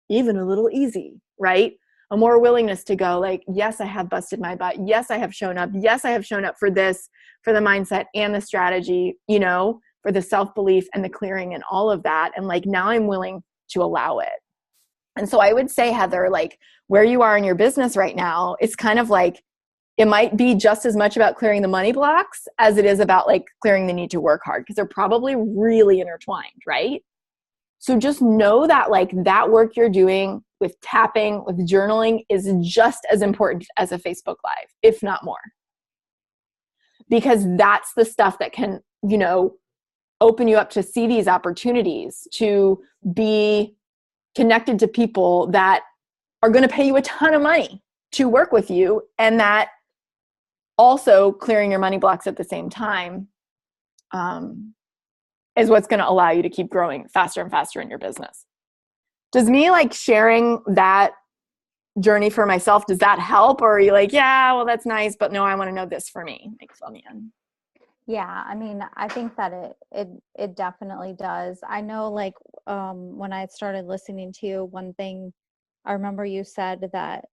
even a little easy, right? A more willingness to go like, yes, I have busted my butt. Yes, I have shown up. Yes, I have shown up for this, for the mindset and the strategy, you know, for the self-belief and the clearing and all of that. And like, now I'm willing to allow it. And so I would say, Heather, like where you are in your business right now, it's kind of like, it might be just as much about clearing the money blocks as it is about like clearing the need to work hard, because they're probably really intertwined, right? So just know that like that work you're doing with tapping, with journaling is just as important as a Facebook Live, if not more. Because that's the stuff that can, you know, open you up to see these opportunities, to be connected to people that are going to pay you a ton of money to work with you, and that also clearing your money blocks at the same time is what's going to allow you to keep growing faster and faster in your business. Does me like sharing that journey for myself, does that help? Or are you like, yeah, well, that's nice, but no, I want to know this for me? Like, fill me in. Yeah, I mean, I think that it definitely does. I know, like, when I started listening to you, one thing I remember you said that,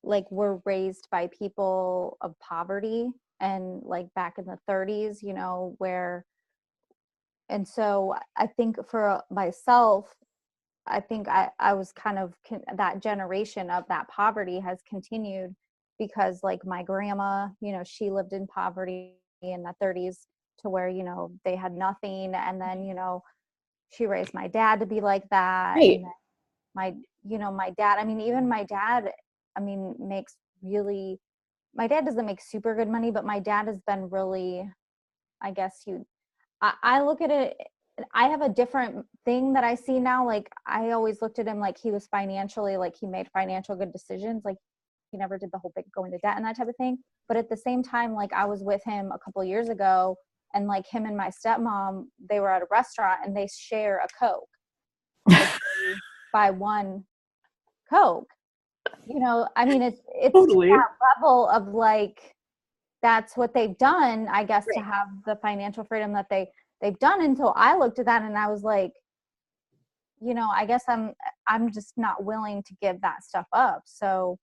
like, we're raised by people of poverty, and like back in the 30s, you know, and so I think for myself, I think I was kind of that generation of that poverty has continued, because like my grandma, you know, she lived in poverty in the 30s, to where, you know, they had nothing. And then, you know, she raised my dad to be like that. Right. And then my dad, I mean, even my dad, I mean, my dad doesn't make super good money, but my dad has been really, I guess I look at it, I have a different thing that I see now. Like, I always looked at him like he was financially, like he made financial good decisions. Like, he never did the whole big going to debt and that type of thing. But at the same time, like, I was with him a couple years ago, and like him and my stepmom, they were at a restaurant and they share a Coke. Like, they buy one Coke. You know, I mean, it's Totally. that level of like, that's what they've done, I guess, Right. to have the financial freedom that they've done. And so I looked at that and I was like, you know, I guess I'm just not willing to give that stuff up. So,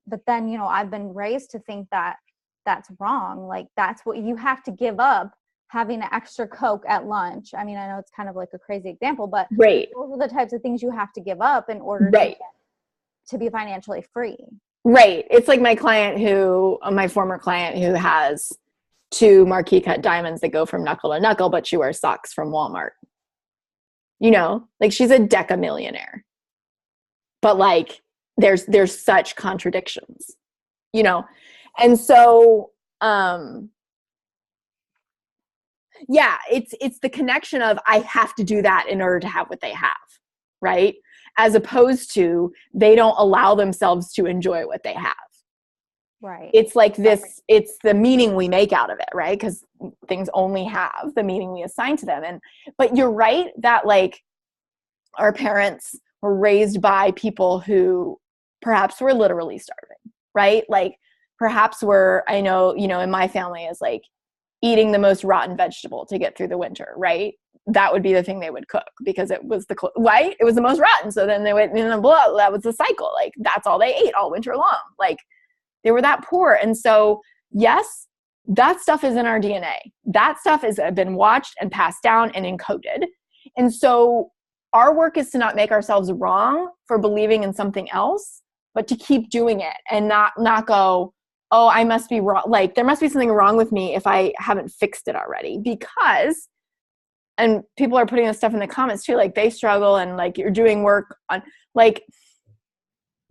but then, you know, I've been raised to think that that's wrong. Like, that's what you have to give up, having an extra Coke at lunch. I mean, I know it's kind of like a crazy example, but Right. those are the types of things you have to give up in order Right. to be financially free. Right. It's like my former client who has 2 marquee cut diamonds that go from knuckle to knuckle, but she wears socks from Walmart. You know, like she's a decamillionaire. But like there's such contradictions, you know? And so yeah, it's the connection of I have to do that in order to have what they have, right? As opposed to they don't allow themselves to enjoy what they have. Right. It's like this, it's the meaning we make out of it, right? Because things only have the meaning we assign to them. But you're right that like our parents were raised by people who perhaps were literally starving, right? Like perhaps I know, you know, in my family is like eating the most rotten vegetable to get through the winter, right? That would be the thing they would cook because it was right? It was the most rotten. So then they went, blah, that was the cycle. Like that's all they ate all winter long. Like they were that poor. And so, yes, that stuff is in our DNA. That stuff has been watched and passed down and encoded. And so our work is to not make ourselves wrong for believing in something else, but to keep doing it and not go, oh, I must be wrong. Like there must be something wrong with me if I haven't fixed it already. Because, and people are putting this stuff in the comments too, like they struggle and like you're doing work on, like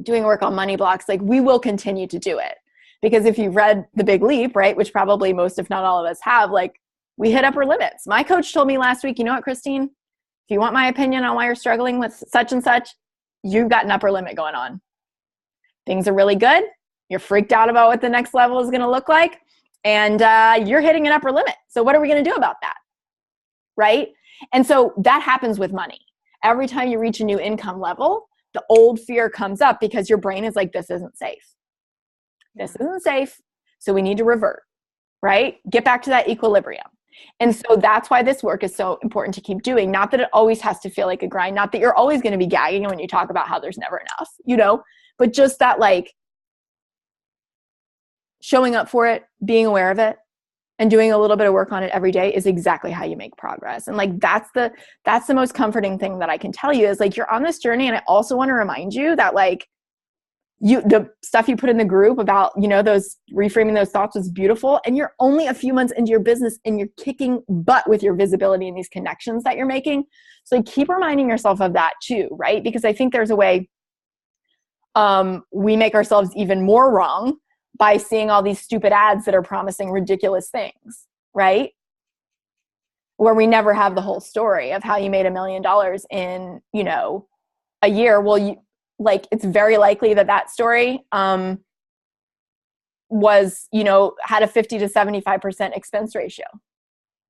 doing work on money blocks, like we will continue to do it. Because if you've read The Big Leap, right, which probably most, if not all of us have, like we hit upper limits. My coach told me last week, you know what, Christine, if you want my opinion on why you're struggling with such and such, you've got an upper limit going on. Things are really good. You're freaked out about what the next level is going to look like. And you're hitting an upper limit. So what are we going to do about that? Right? And so that happens with money. Every time you reach a new income level, the old fear comes up because your brain is like, this isn't safe. This isn't safe. So we need to revert, right? Get back to that equilibrium. And so that's why this work is so important to keep doing. Not that it always has to feel like a grind. Not that you're always going to be gagging when you talk about how there's never enough, you know, but just that like showing up for it, being aware of it, and doing a little bit of work on it every day is exactly how you make progress. And like, that's the most comforting thing that I can tell you is like, you're on this journey. And I also want to remind you that like the stuff you put in the group about, you know, those reframing those thoughts was beautiful. And you're only a few months into your business and you're kicking butt with your visibility and these connections that you're making. So like, keep reminding yourself of that too, right? Because I think there's a way we make ourselves even more wrong by seeing all these stupid ads that are promising ridiculous things, right? Where we never have the whole story of how you made $1 million in, you know, a year. Well, you like, it's very likely that story was, you know, had a 50 to 75% expense ratio.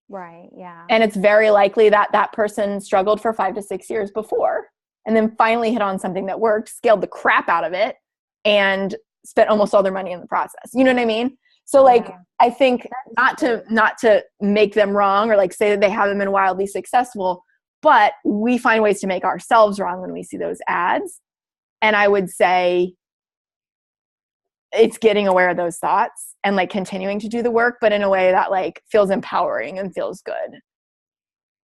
Right. Yeah. And it's very likely that person struggled for 5 to 6 years before and then finally hit on something that worked, scaled the crap out of it, and spent almost all their money in the process. You know what I mean? So like, yeah. I think not to make them wrong or like say that they haven't been wildly successful, but we find ways to make ourselves wrong when we see those ads. And I would say it's getting aware of those thoughts and like continuing to do the work, but in a way that like feels empowering and feels good.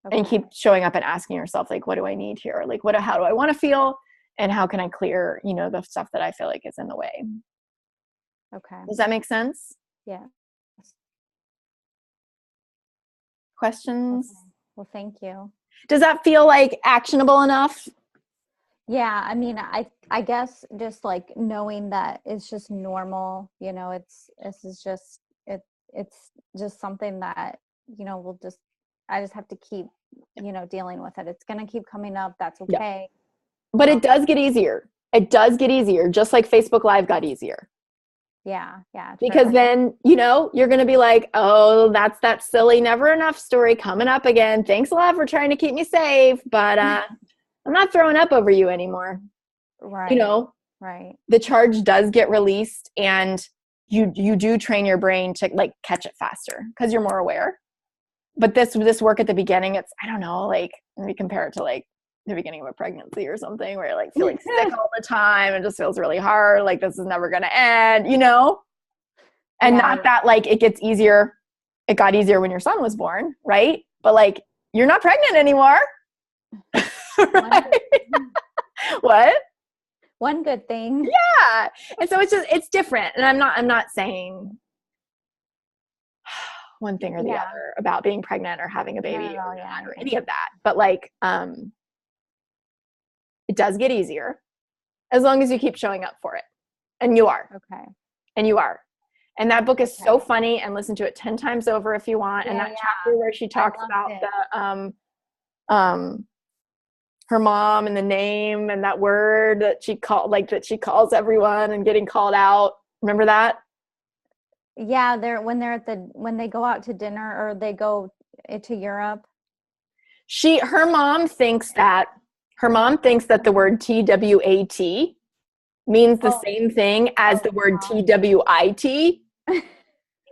Okay. And keep showing up and asking yourself, like, what do I need here? Like, how do I want to feel? And how can I clear, you know, the stuff that I feel like is in the way? Okay. Does that make sense? Yeah. Questions? Okay. Well, thank you. Does that feel like actionable enough? Yeah. I mean, I guess just like knowing that it's just normal, you know, it's just something that, you know, I just have to keep, you know, dealing with it. It's going to keep coming up. That's okay. Yeah. But it does get easier. It does get easier, just like Facebook Live got easier. Yeah. Yeah. Because then, you know, you're going to be like, oh, that's that silly never enough story coming up again. Thanks a lot for trying to keep me safe, but I'm not throwing up over you anymore. Right. You know, right. The charge does get released and you do train your brain to like catch it faster because you're more aware. But this work at the beginning, it's, I don't know, like we compare it to like the beginning of a pregnancy or something where you're like feeling sick all the time and just feels really hard. Like this is never going to end, you know? And not that like it gets easier. It got easier when your son was born, right? But like, you're not pregnant anymore. Right? What? One good thing. Yeah. And so it's different. And I'm not saying one thing or the other about being pregnant or having a baby or any of that. But like, it does get easier as long as you keep showing up for it. And you are. Okay. And you are. And that book is so funny, and listen to it 10 times over if you want. And that chapter where she talks about her mom and the name and that word that she calls everyone and getting called out. Remember that? Yeah, when they go out to dinner or they go to Europe. Her mom thinks that the word TWAT means the same thing as the word TWIT.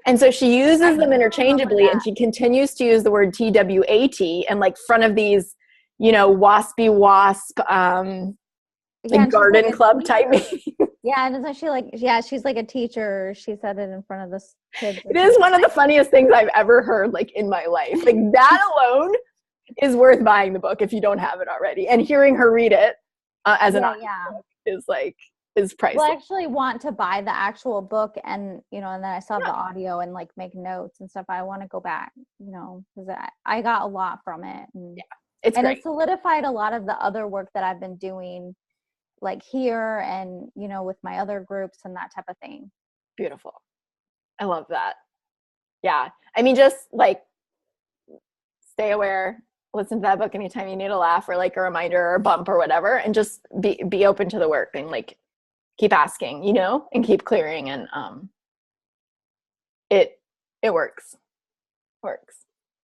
And so she uses them interchangeably, and she continues to use the word TWAT and like front of these, you know, waspy wasp, like garden club type meeting. Yeah, and isn't she like, she's like a teacher. She said it in front of the kids. It is one of the funniest things I've ever heard, like in my life. Like that alone is worth buying the book if you don't have it already. And hearing her read it as an audiobook is priceless. Well, I actually want to buy the actual book, and you know, and then I saw the audio and like make notes and stuff. I want to go back, you know, because I got a lot from it. And, it's great. It solidified a lot of the other work that I've been doing like here and, you know, with my other groups and that type of thing. Beautiful. I love that. Yeah. I mean, just like stay aware, listen to that book anytime you need a laugh or like a reminder or a bump or whatever, and just be open to the work and like keep asking, you know, and keep clearing. And it works.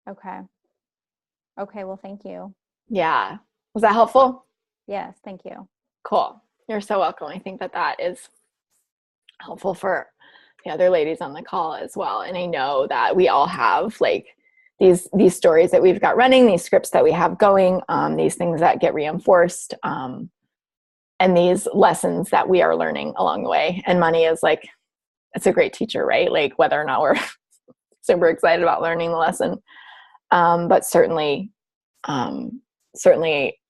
Okay. Well, thank you. Yeah. Was that helpful? Yes. Thank you. Cool. You're so welcome. I think that is helpful for the other ladies on the call as well. And I know that we all have like these stories that we've got running, these scripts that we have going, these things that get reinforced, and these lessons that we are learning along the way. And money is like, it's a great teacher, right? Like whether or not we're super excited about learning the lesson. But certainly I'm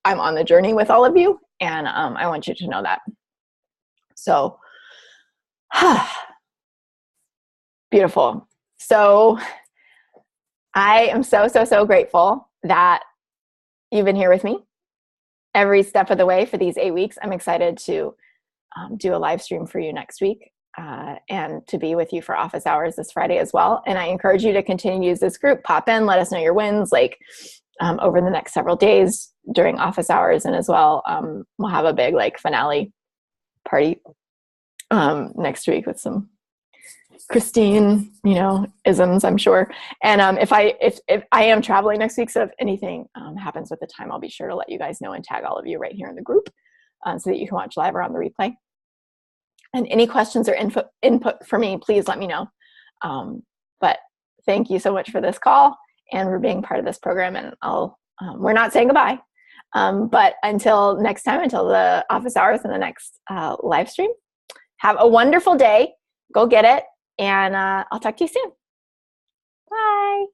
on the journey with all of you, and I want you to know that. So beautiful. So I am so grateful that you've been here with me every step of the way for these 8 weeks. I'm excited to do a live stream for you next week, and to be with you for office hours this Friday as well. And I encourage you to continue to use this group. Pop in, let us know your wins, like over the next several days during office hours. And as well, we'll have a big like finale party next week with some Christine, you know, isms, I'm sure. And if I am traveling next week, so if anything happens with the time, I'll be sure to let you guys know and tag all of you right here in the group, so that you can watch live or on the replay. And any questions or input for me, please let me know. But thank you so much for this call and for being part of this program. And we're not saying goodbye, but until next time, until the office hours and the next live stream, have a wonderful day. Go get it. And I'll talk to you soon. Bye.